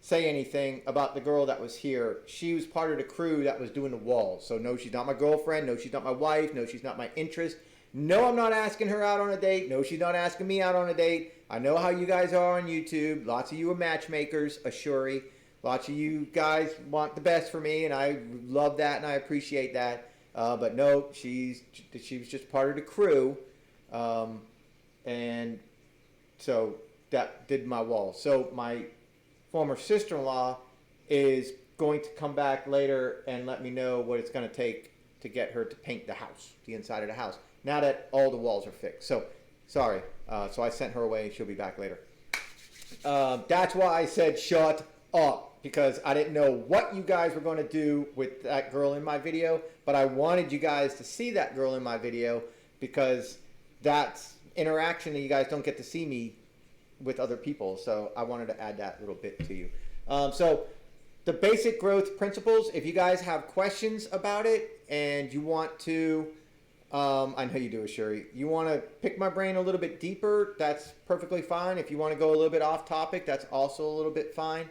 say anything about the girl that was here. She was part of the crew that was doing the walls. So no, she's not my girlfriend. No, she's not my wife. No, she's not my interest. No, I'm not asking her out on a date. No, she's not asking me out on a date. I know how you guys are on YouTube. Lots of you are matchmakers, Ashuri. Lots of you guys want the best for me, and I love that and I appreciate that. But no, she was just part of the crew, and so that did my wall. So my former sister-in-law is going to come back later and let me know what it's going to take to get her to paint the house, the inside of the house, now that all the walls are fixed. So, sorry. So I sent her away. She'll be back later. That's why I said shut up, because I didn't know what you guys were going to do with that girl in my video, but I wanted you guys to see that girl in my video because that's interaction that you guys don't get to see me with other people, so I wanted to add that little bit to you. So the basic growth principles, if you guys have questions about it and you want to, I know you do, Ashuri, you want to pick my brain a little bit deeper, that's perfectly fine. If you want to go a little bit off topic, that's also a little bit fine.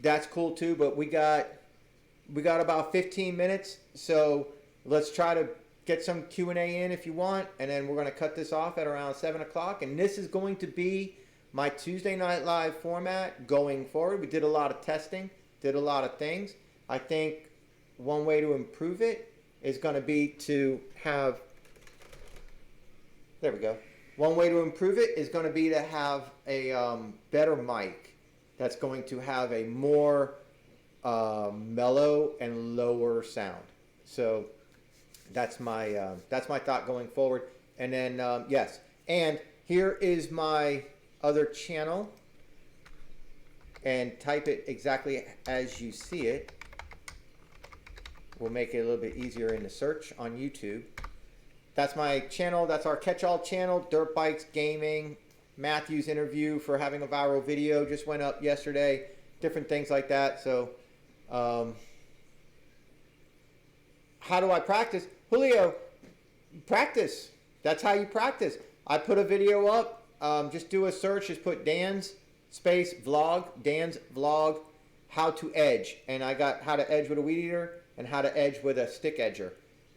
That's cool too, but we got about 15 minutes, so let's try to get some Q&A in if you want, and then we're going to cut this off at around 7 o'clock. And this is going to be my Tuesday Night Live format going forward. We did a lot of testing, did a lot of things. I think one way to improve it is going to be to have, there we go. One way to improve it is going to be to have a better mic that's going to have a more mellow and lower sound. So that's my thought going forward. And then yes, and here is my other channel, and type it exactly as you see it. We'll make it a little bit easier in the search on YouTube. That's my channel. That's our catch-all channel. Dirt Bikes Gaming. Matthew's interview for having a viral video just went up yesterday. Different things like that. So how do I practice? Julio, practice. That's how you practice. I put a video up. Just do a search. Just put Dan's space vlog. Dan's vlog. How to edge. And I got how to edge with a weed eater and how to edge with a stick edger.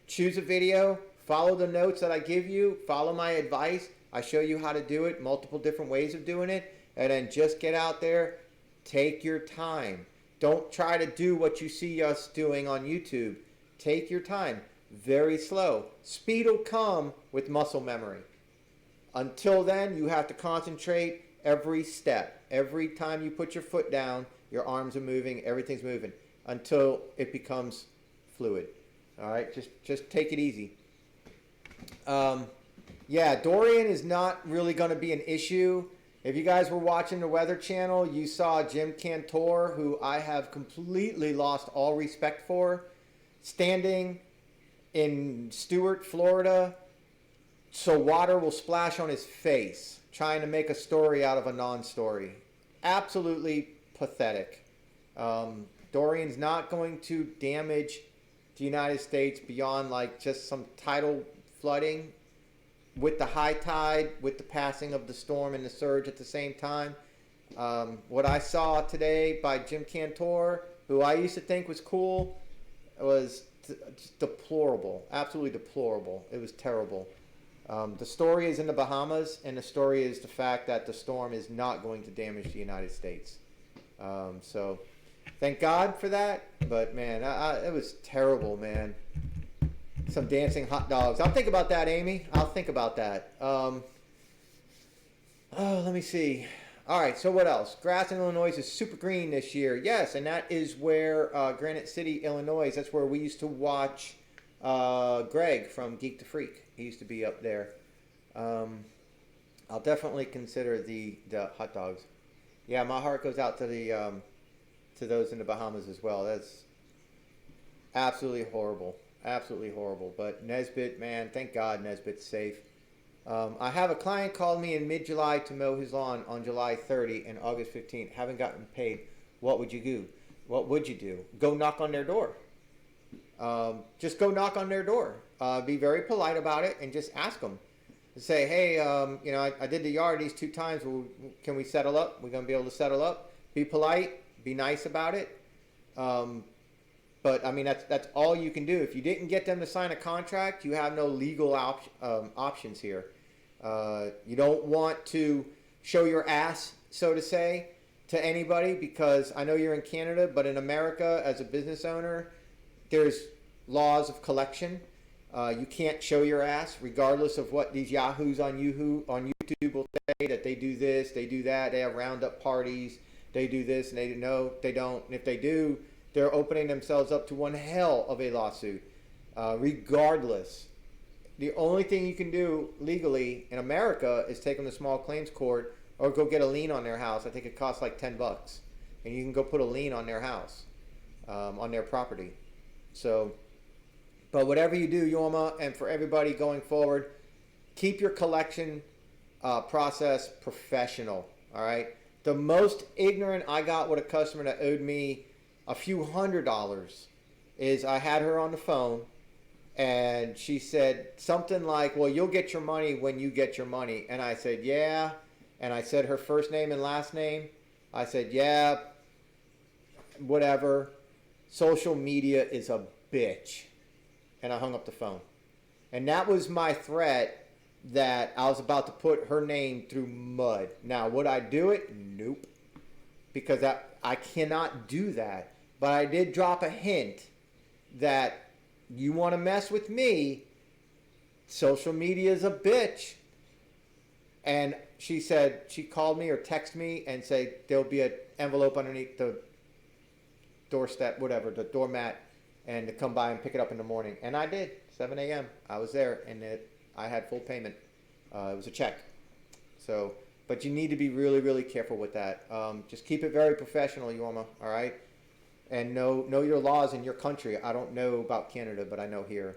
Choose a video. Follow the notes that I give you. Follow my advice. I show you how to do it. Multiple different ways of doing it. And then just get out there. Take your time. Don't try to do what you see us doing on YouTube. Take your time. Very slow. Speed will come with muscle memory. Until then, you have to concentrate every step. Every time you put your foot down, your arms are moving, everything's moving, until it becomes fluid. All right, just take it easy. Yeah, Dorian is not really going to be an issue. If you guys were watching the Weather Channel, you saw Jim Cantor, who I have completely lost all respect for, standing in Stuart, Florida, so water will splash on his face, trying to make a story out of a non-story. Absolutely pathetic. Dorian's not going to damage the United States beyond like just some tidal flooding with the high tide, with the passing of the storm and the surge at the same time. What I saw today by Jim Cantor, who I used to think was cool, was just deplorable, absolutely deplorable. It was terrible. The story is in the Bahamas, and the story is the fact that the storm is not going to damage the United States. So thank God for that, but man, it was terrible, man. Some dancing hot dogs. I'll think about that, Amy. I'll think about that. Oh, let me see. All right, so what else? Grass in Illinois is super green this year. Yes, and that is where Granite City, Illinois, that's where we used to watch Greg from Geek to Freak. He used to be up there. I'll definitely consider the hot dogs. Yeah, my heart goes out to the to those in the Bahamas as well. That's absolutely horrible. Absolutely horrible. But Nesbitt, man, thank God Nesbitt's safe. I have a client called me in mid-July to mow his lawn on July 30 and August 15th. Haven't gotten paid. What would you do? What would you do? Go knock on their door. Just go knock on their door. Be very polite about it and just ask them. Say, hey, you know, I did the yard these 2 times. Can we settle up? We're going to be able to settle up. Be polite. Be nice about it. But I mean, that's all you can do. If you didn't get them to sign a contract, you have no legal options here. You don't want to show your ass, so to say, to anybody, because I know you're in Canada, but in America, as a business owner, there's laws of collection. You can't show your ass, regardless of what these yahoos on YouTube will say, that they do this, they do that, they have roundup parties, they do this, and they don't. And if they do, they're opening themselves up to one hell of a lawsuit. Regardless, the only thing you can do legally in America is take them to small claims court or go get a lien on their house. I think it costs like $10, and you can go put a lien on their house, on their property. So, but whatever you do, Yorma, and for everybody going forward, keep your collection process professional. All right. The most ignorant I got with a customer that owed me a few $100s is I had her on the phone and she said something like, well, you'll get your money when you get your money. And I said, yeah. And I said her first name and last name. I said, yeah, whatever. Social media is a bitch. And I hung up the phone. And that was my threat, that I was about to put her name through mud. Now, would I do it? Nope. Because I cannot do that. But I did drop a hint that you want to mess with me, social media is a bitch. And she said, she called me or texted me and said there'll be an envelope underneath the doorstep, whatever, the doormat, and to come by and pick it up in the morning. And I did, 7 a.m. I was there, and I had full payment. It was a check. So, but you need to be really, really careful with that. Just keep it very professional, Yorma, all right? And know your laws in your country. I don't know about Canada, but I know here.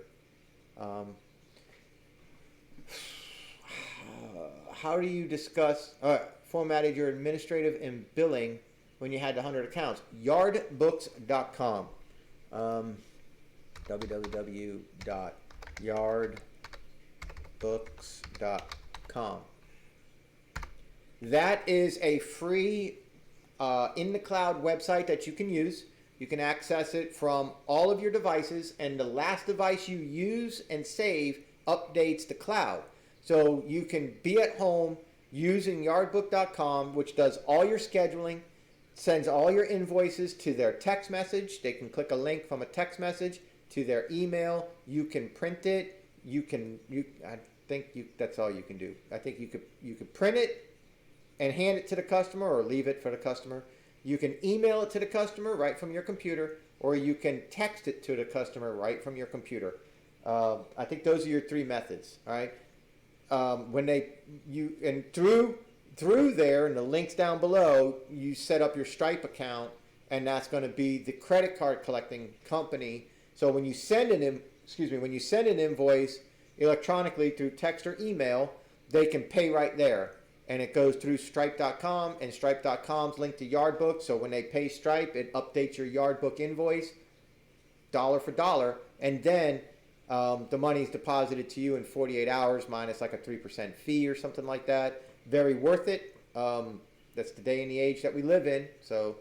How do you discuss, formatted your administrative and billing when you had the 100 accounts? Yardbooks.com. www.yardbooks.com. That is a free in the cloud website that you can use. You can access it from all of your devices, and the last device you use and save updates the cloud. So you can be at home using yardbook.com, which does all your scheduling, sends all your invoices to their text message. They can click a link from a text message to their email. You can print it. That's all you can do. I think you could print it and hand it to the customer, or leave it for the customer. You can email it to the customer right from your computer, or you can text it to the customer right from your computer. I think those are your 3 methods. All right. Through there, and the links down below, you set up your Stripe account, and that's going to be the credit card collecting company. So when you send an invoice electronically through text or email, they can pay right there. And it goes through Stripe.com, and Stripe.com's linked to Yardbook. So when they pay Stripe, it updates your Yardbook invoice, dollar for dollar. And then the money's deposited to you in 48 hours minus like a 3% fee or something like that. Very worth it. That's the day and the age that we live in. So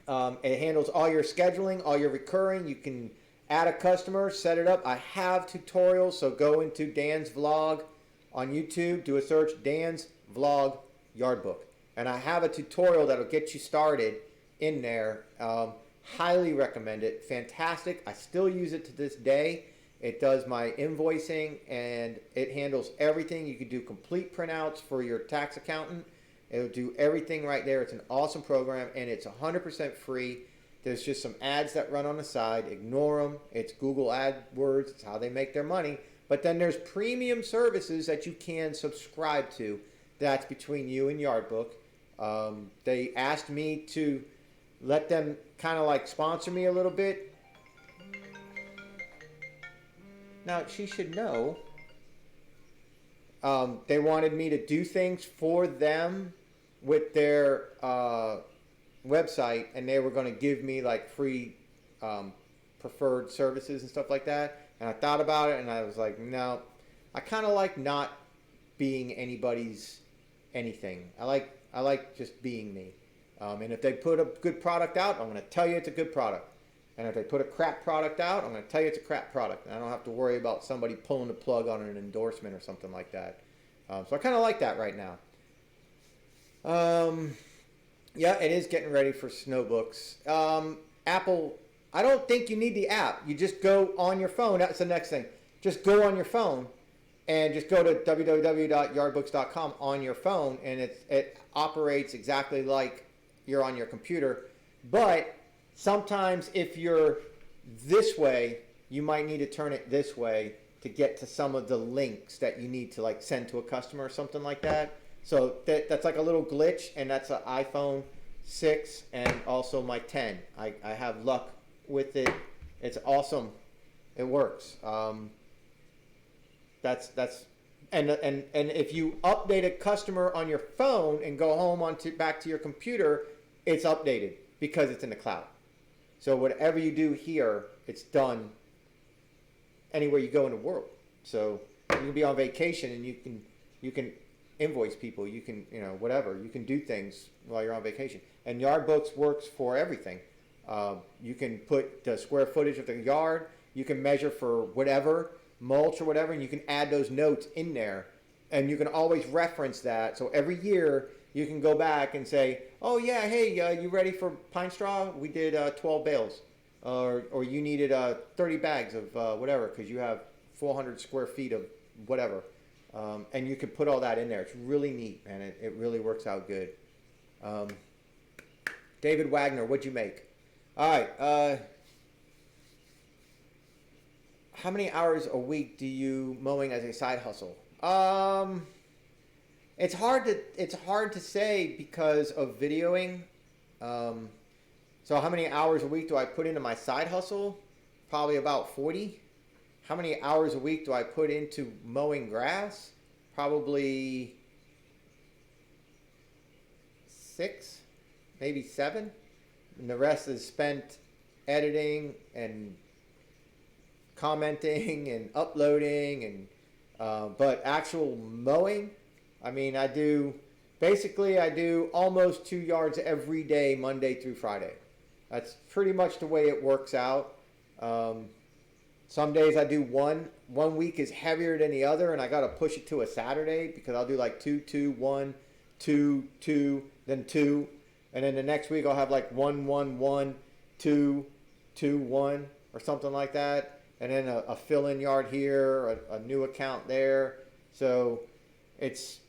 it handles all your scheduling, all your recurring. You can add a customer, set it up. I have tutorials, so go into Dan's vlog on YouTube, do a search, Dan's Vlog Yardbook. And I have a tutorial that'll get you started in there. Highly recommend it. Fantastic. I still use it to this day. It does my invoicing, and it handles everything. You can do complete printouts for your tax accountant. It'll do everything right there. It's an awesome program, and it's 100% free. There's just some ads that run on the side. Ignore them. It's Google AdWords. It's how they make their money. But then there's premium services that you can subscribe to. That's between you and Yardbook. They asked me to let them kind of like sponsor me a little bit. Now, she should know. They wanted me to do things for them with their website, and they were going to give me like free preferred services and stuff like that. And I thought about it, and I was like, no, I kind of like not being anybody's anything. I like just being me. And if they put a good product out, I'm going to tell you it's a good product. And if they put a crap product out, I'm going to tell you it's a crap product. And I don't have to worry about somebody pulling the plug on an endorsement or something like that. So I kind of like that right now. Yeah, it is getting ready for snowbooks. Apple, I don't think you need the app. You just go on your phone. That's the next thing. Just go on your phone and just go to www.yardbooks.com on your phone, and it operates exactly like you're on your computer. But sometimes if you're this way, you might need to turn it this way to get to some of the links that you need to like send to a customer or something like that. So that's like a little glitch, and that's an iPhone 6 and also my 10. I have luck with it. It's awesome. It works. That's and if you update a customer on your phone and go home back to your computer, it's updated because it's in the cloud. So whatever you do here, it's done anywhere you go in the world. So you can be on vacation and you can invoice people, you can, whatever, you can do things while you're on vacation. And Yardbooks works for everything. You can put the square footage of the yard, you can measure for whatever, mulch or whatever, and you can add those notes in there, and you can always reference that. So every year you can go back and say, oh yeah, hey, you ready for pine straw? We did 12 bales, or you needed 30 bags of whatever, because you have 400 square feet of whatever. And you can put all that in there. It's really neat, man. It really works out good. David Wagner, what'd you make? All right. How many hours a week do you mowing as a side hustle? It's hard to say because of videoing. So how many hours a week do I put into my side hustle? Probably about 40. How many hours a week do I put into mowing grass? Probably 6, maybe 7. And the rest is spent editing and commenting and uploading. And but actual mowing, I mean, I do almost 2 yards every day, Monday through Friday. That's pretty much the way it works out. Some days I do one. One week is heavier than the other, and I got to push it to a Saturday because I'll do like 2, 2, 1, 2, 2, then 2. And then the next week I'll have like 1, 1, 1, 2, 2, 1, or something like that. And then a fill-in yard here, a new account there. So it's,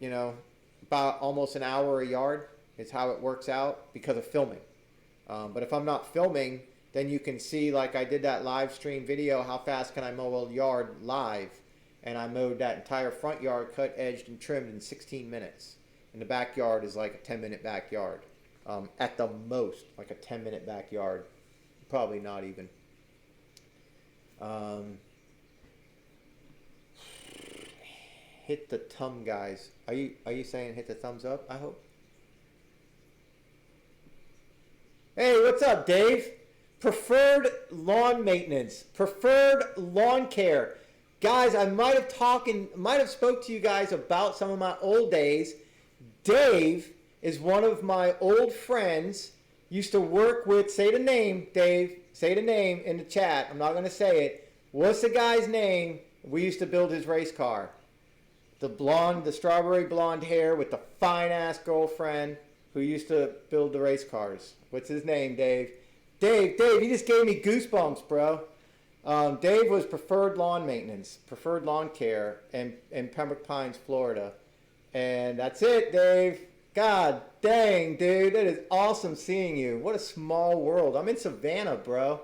about almost an hour a yard is how it works out because of filming. But if I'm not filming, then you can see, like I did that live stream video, how fast can I mow a yard live? And I mowed that entire front yard, cut, edged, and trimmed in 16 minutes. And the backyard is like a 10-minute backyard. At the most, like a 10-minute backyard. Probably not even. Hit the thumb, guys. Are you saying hit the thumbs up, I hope? Hey, what's up, Dave? Preferred lawn maintenance, preferred lawn care. Guys, I might have spoke to you guys about some of my old days. Dave is one of my old friends. Used to work with, say the name, Dave. Say the name in the chat. I'm not going to say it. What's the guy's name? We used to build his race car. The strawberry blonde hair with the fine-ass girlfriend who used to build the race cars. What's his name, Dave? Dave, you just gave me goosebumps, bro. Dave was preferred lawn maintenance, preferred lawn care in Pembroke Pines, Florida. And that's it, Dave. God dang, dude. That is awesome seeing you. What a small world. I'm in Savannah, bro.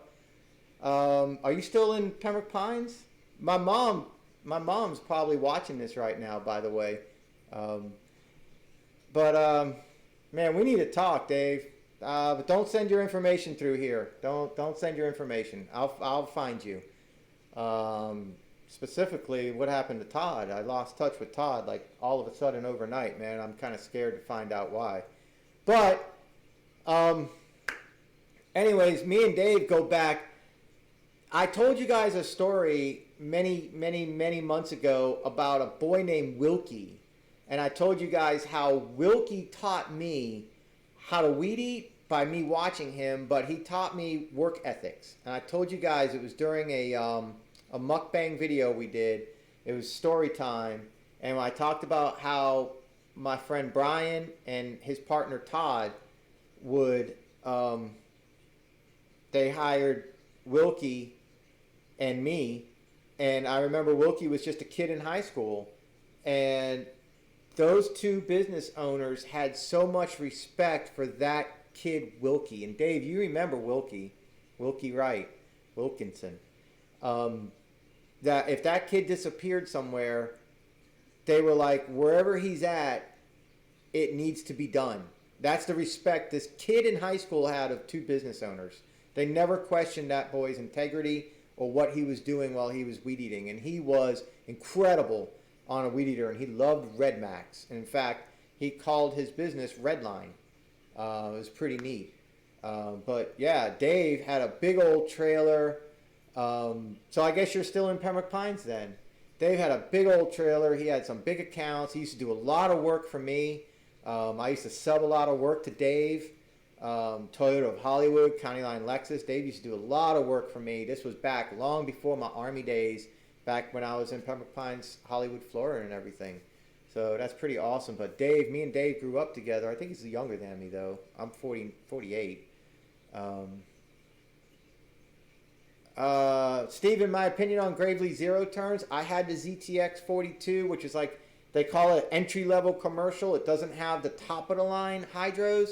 Are you still in Pembroke Pines? My mom's probably watching this right now, by the way. Man, we need to talk, Dave. But don't send your information through here. Don't send your information. I'll find you. Specifically, what happened to Todd? I lost touch with Todd like all of a sudden overnight, man. I'm kind of scared to find out why. But, anyways, me and Dave go back. I told you guys a story many months ago about a boy named Wilkie. And I told you guys how Wilkie taught me how to weed eat by me watching him, but he taught me work ethics. And I told you guys it was during a mukbang video we did. It was story time. And I talked about how my friend Brian and his partner Todd would, they hired Wilkie and me. And I remember Wilkie was just a kid in high school. And those two business owners had so much respect for that kid Wilkie. And Dave, you remember Wilkie Wright, Wilkinson. That if that kid disappeared somewhere, they were like, wherever he's at, it needs to be done. That's the respect this kid in high school had of two business owners. They never questioned that boy's integrity or what he was doing while he was weed eating. And he was incredible on a weed eater, and he loved Red Max. And in fact, he called his business Redline. It was pretty neat. But yeah, Dave had a big old trailer. So I guess you're still in Pembroke Pines then. Dave had a big old trailer. He had some big accounts. He used to do a lot of work for me. I used to sub a lot of work to Dave. Toyota of Hollywood, County Line Lexus. Dave used to do a lot of work for me. This was back long before my Army days, back when I was in Pembroke Pines, Hollywood, Florida and everything. So that's pretty awesome. But Dave, me and Dave grew up together. I think he's younger than me though. I'm 48. Steve, my opinion on Gravely Zero turns, I had the ZTX 42, which is like, they call it entry-level commercial. It doesn't have the top-of-the-line hydros,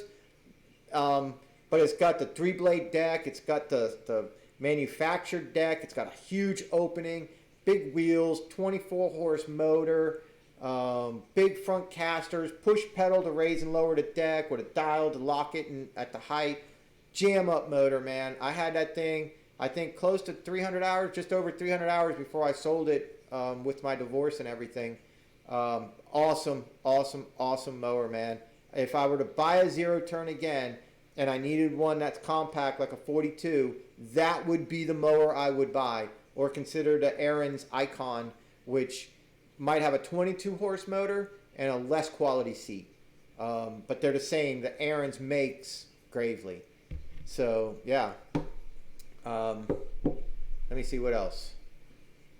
but it's got the 3-blade deck. It's got the manufactured deck. It's got a huge opening, big wheels, 24-horse motor, big front casters, push pedal to raise and lower the deck with a dial to lock it at the height. Jam-up motor, man. I had that thing, I think, close to 300 hours, just over 300 hours before I sold it with my divorce and everything. Awesome mower, man. If I were to buy a zero turn again and I needed one that's compact like a 42, that would be the mower I would buy. Or consider the Ariens Icon, which might have a 22 horse motor and a less quality seat. But they're the same. The Ariens makes Gravely. So, yeah. Let me see what else.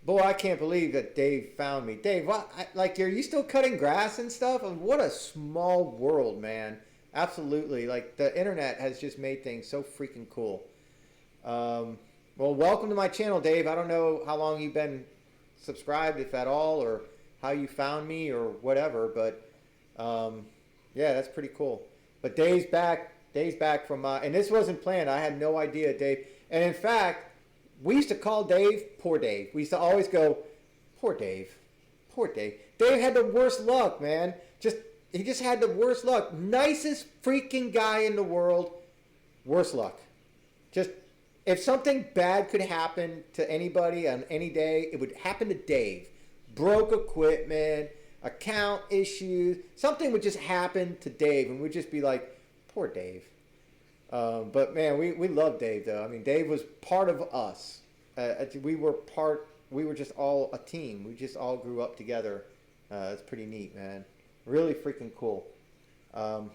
Boy, I can't believe that Dave found me. Dave, what? Like, are you still cutting grass and stuff? And what a small world, man. Absolutely. Like, the internet has just made things so freaking cool. Well, welcome to my channel, Dave. I don't know how long you've been subscribed, if at all, or how you found me or whatever, but yeah, that's pretty cool. But Dave's back from, and this wasn't planned. I had no idea, Dave. And in fact, we used to call Dave Poor Dave. We used to always go, Poor Dave. Poor Dave. Dave had the worst luck, man. He just had the worst luck. Nicest freaking guy in the world. Worst luck. Just, if something bad could happen to anybody on any day, it would happen to Dave. Broke equipment, account issues, something would just happen to Dave, and we'd just be like, poor Dave. But man, we love Dave though. I mean, Dave was part of us. We were just all a team. We just all grew up together. It's pretty neat, man. Really freaking cool. All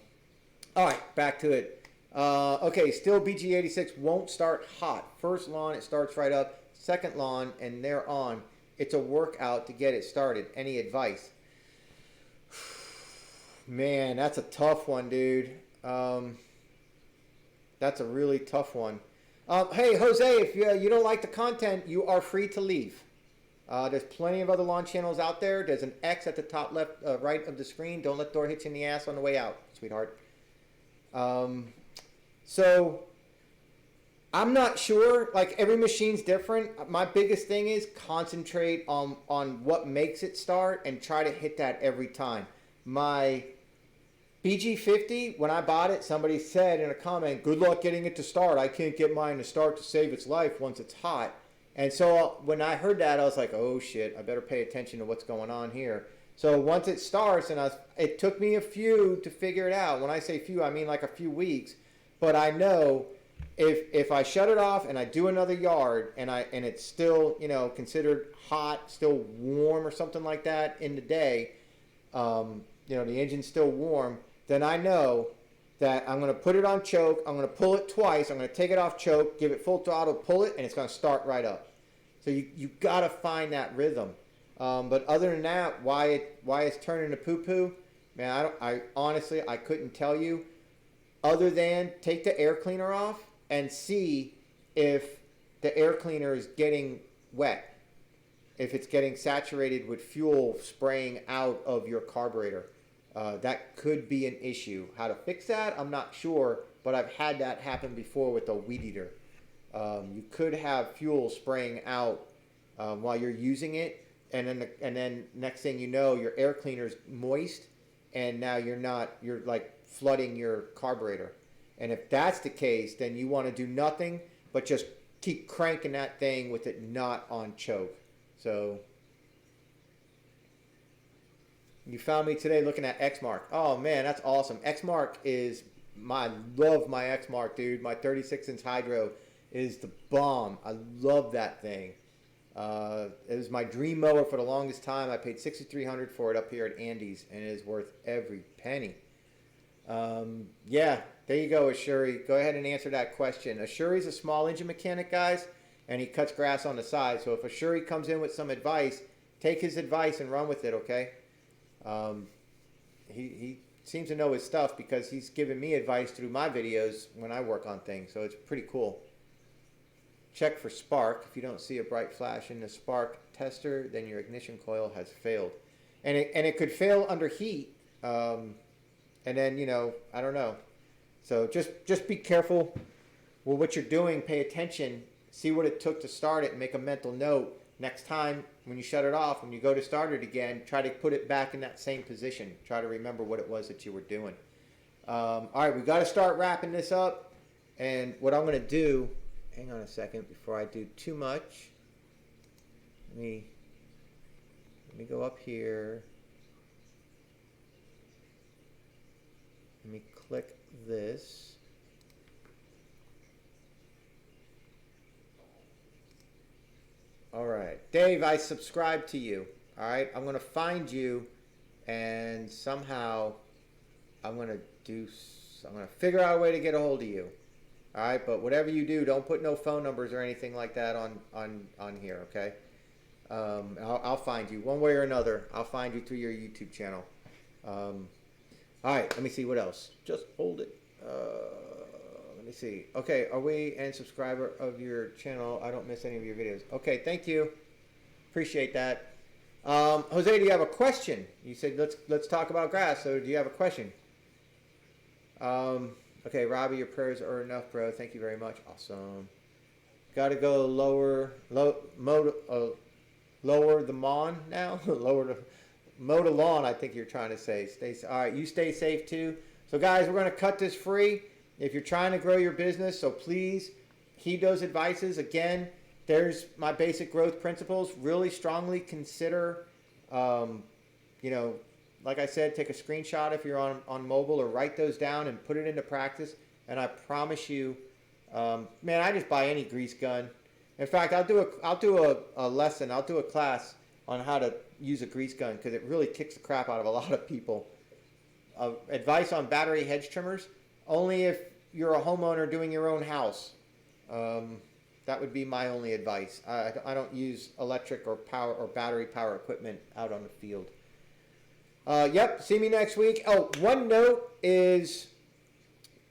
right, back to it. Okay, still BG86 won't start hot. First lawn, it starts right up. Second lawn, and they're on. It's a workout to get it started. Any advice? Man, that's a tough one, dude. That's a really tough one. Hey, Jose, if you don't like the content, you are free to leave. There's plenty of other lawn channels out there. There's an X at the top left, right of the screen. Don't let door hit you in the ass on the way out, sweetheart. So, I'm not sure. Like, every machine's different. My biggest thing is concentrate on what makes it start and try to hit that every time. My BG50, when I bought it, somebody said in a comment, good luck getting it to start. I can't get mine to start to save its life once it's hot. And so when I heard that, I was like, oh shit, I better pay attention to what's going on here. So once it starts, and it took me a few to figure it out. When I say few, I mean like a few weeks. But I know if I shut it off and I do another yard and it's still, you know, considered hot, still warm or something like that in the day, you know, the engine's still warm, then I know that I'm going to put it on choke, I'm going to pull it twice, I'm going to take it off choke, give it full throttle, pull it, and it's going to start right up. So you got to find that rhythm. But other than that, why it's turning to poo-poo, man, I honestly, I couldn't tell you, other than take the air cleaner off and see if the air cleaner is getting wet, if it's getting saturated with fuel spraying out of your carburetor. That could be an issue. How to fix that, I'm not sure, but I've had that happen before with a weed eater. You could have fuel spraying out while you're using it, and then next thing you know, your air cleaner's moist, and now you're like flooding your carburetor. And if that's the case, then you want to do nothing but just keep cranking that thing with it not on choke. So you found me today looking at Xmark. Oh man, that's awesome. Xmark is love my Xmark, dude. My 36-inch hydro is the bomb. I love that thing. It was my dream mower for the longest time. I paid $6,300 for it up here at Andy's, and it is worth every penny. Yeah, there you go, Ashuri. Go ahead and answer that question. Ashuri's a small engine mechanic, guys, and he cuts grass on the side. So if Ashuri comes in with some advice, take his advice and run with it, okay? He seems to know his stuff because he's given me advice through my videos when I work on things, so it's pretty cool. Check for spark. If you don't see a bright flash in the spark tester, then your ignition coil has failed. And it could fail under heat, and then, you know, I don't know. So just be careful with what you're doing. Pay attention. See what it took to start it and make a mental note. Next time when you shut it off, when you go to start it again, try to put it back in that same position. Try to remember what it was that you were doing. All right, we got to start wrapping this up. And what I'm going to do, hang on a second before I do too much. Let me go up here. Let me click this. All right, Dave, I subscribe to you. All right, I'm going to find you, and somehow I'm going to figure out a way to get a hold of you. All right, but whatever you do, don't put no phone numbers or anything like that on here, okay? I'll find you one way or another. I'll find you through your YouTube channel. All right, let me see what else. Just hold it. Let me see. Okay, are we a subscriber of your channel? I don't miss any of your videos. Okay, thank you. Appreciate that. Jose, do you have a question? You said let's talk about grass. So do you have a question? Okay, Robbie, your prayers are enough, bro. Thank you very much. Awesome. Got to go lower the lawn now. Mow the lawn, I think you're trying to say. All right, you stay safe too. So guys, we're going to cut this free. If you're trying to grow your business, so please heed those advices. Again, there's my basic growth principles. Really strongly consider, you know, like I said, take a screenshot if you're on mobile, or write those down and put it into practice. And I promise you, man, I just buy any grease gun. In fact, I'll do a lesson. I'll do a class on how to use a grease gun, because it really kicks the crap out of a lot of people. Advice on battery hedge trimmers: only if you're a homeowner doing your own house. That would be my only advice. I don't use electric or power or battery power equipment out on the field. Yep, see me next week. Oh, one note is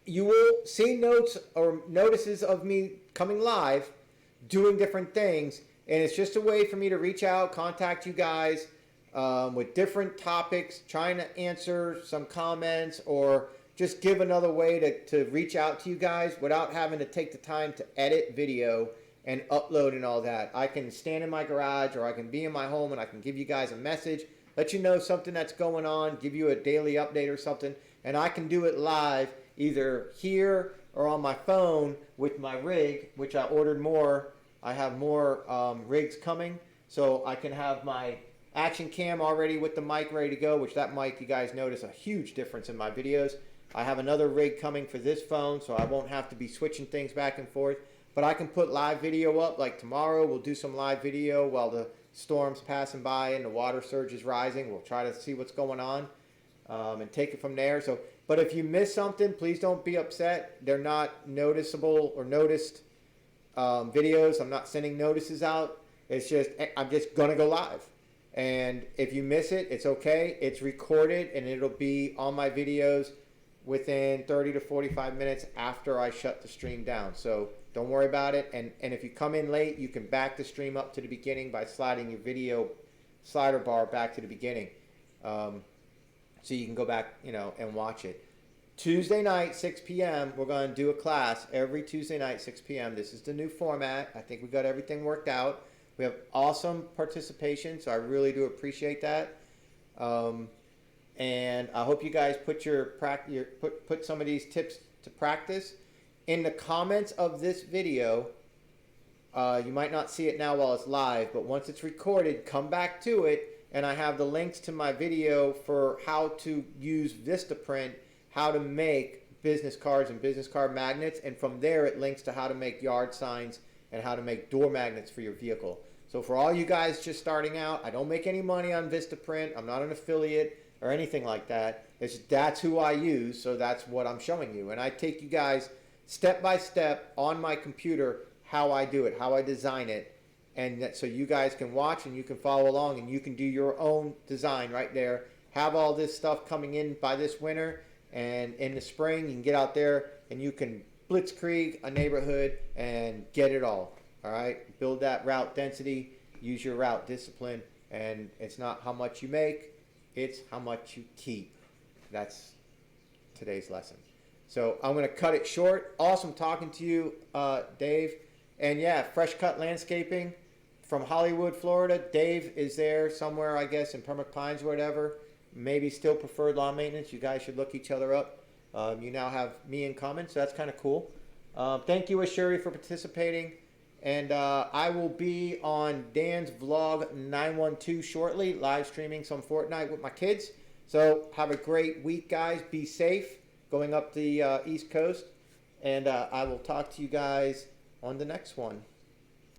you will see notes or notices of me coming live, doing different things, and it's just a way for me to reach out, contact you guys with different topics, trying to answer some comments, or just give another way to reach out to you guys without having to take the time to edit video and upload and all that. I can stand in my garage, or I can be in my home, and I can give you guys a message, let you know something that's going on, give you a daily update or something. and I can do it live either here or on my phone with my rig, which I ordered more. I have more rigs coming, so I can have my action cam already with the mic ready to go, which that mic, you guys notice a huge difference in my videos. I have another rig coming for this phone, so I won't have to be switching things back and forth. But I can put live video up, like tomorrow we'll do some live video while the storm's passing by and the water surge is rising. We'll try to see what's going on and take it from there. So, but if you miss something, please don't be upset. They're not noticeable or noticed videos. I'm not sending notices out. It's just, I'm just gonna go live. And if you miss it, it's okay. It's recorded and it'll be on my videos within 30 to 45 minutes after I shut the stream down. So don't worry about it. And if you come in late, you can back the stream up to the beginning by sliding your video slider bar back to the beginning. So you can go back, you know, and watch it. Tuesday night, 6 p.m., we're going to do a class every Tuesday night, 6 p.m. This is the new format. I think we got everything worked out. We have awesome participation, so I really do appreciate that. And I hope you guys put put some of these tips to practice. In the comments of this video, you might not see it now while it's live, but once it's recorded, come back to it, and I have the links to my video for how to use Vistaprint, how to make business cards and business card magnets, and from there it links to how to make yard signs and how to make door magnets for your vehicle. So for all you guys just starting out, I don't make any money on Vistaprint. I'm not an affiliate or anything like that. That's who I use, so that's what I'm showing you. And I take you guys step by step on my computer how I do it, how I design it, and so you guys can watch and you can follow along and you can do your own design right there. Have all this stuff coming in by this winter, and in the spring you can get out there and you can blitzkrieg a neighborhood and get it all. All right, build that route density, use your route discipline, and it's not how much you make, it's how much you keep. That's today's lesson. So I'm going to cut it short. Awesome talking to you, Dave. And yeah, Fresh Cut Landscaping from Hollywood, Florida. Dave is there somewhere, I guess, in Pembroke Pines or whatever. Maybe still preferred lawn maintenance. You guys should look each other up. You now have me in common, so that's kind of cool. Thank you, Ashuri, for participating. And I will be on Dan's Vlog 912 shortly, live streaming some Fortnite with my kids. So have a great week, guys. Be safe going up the East Coast. And I will talk to you guys on the next one.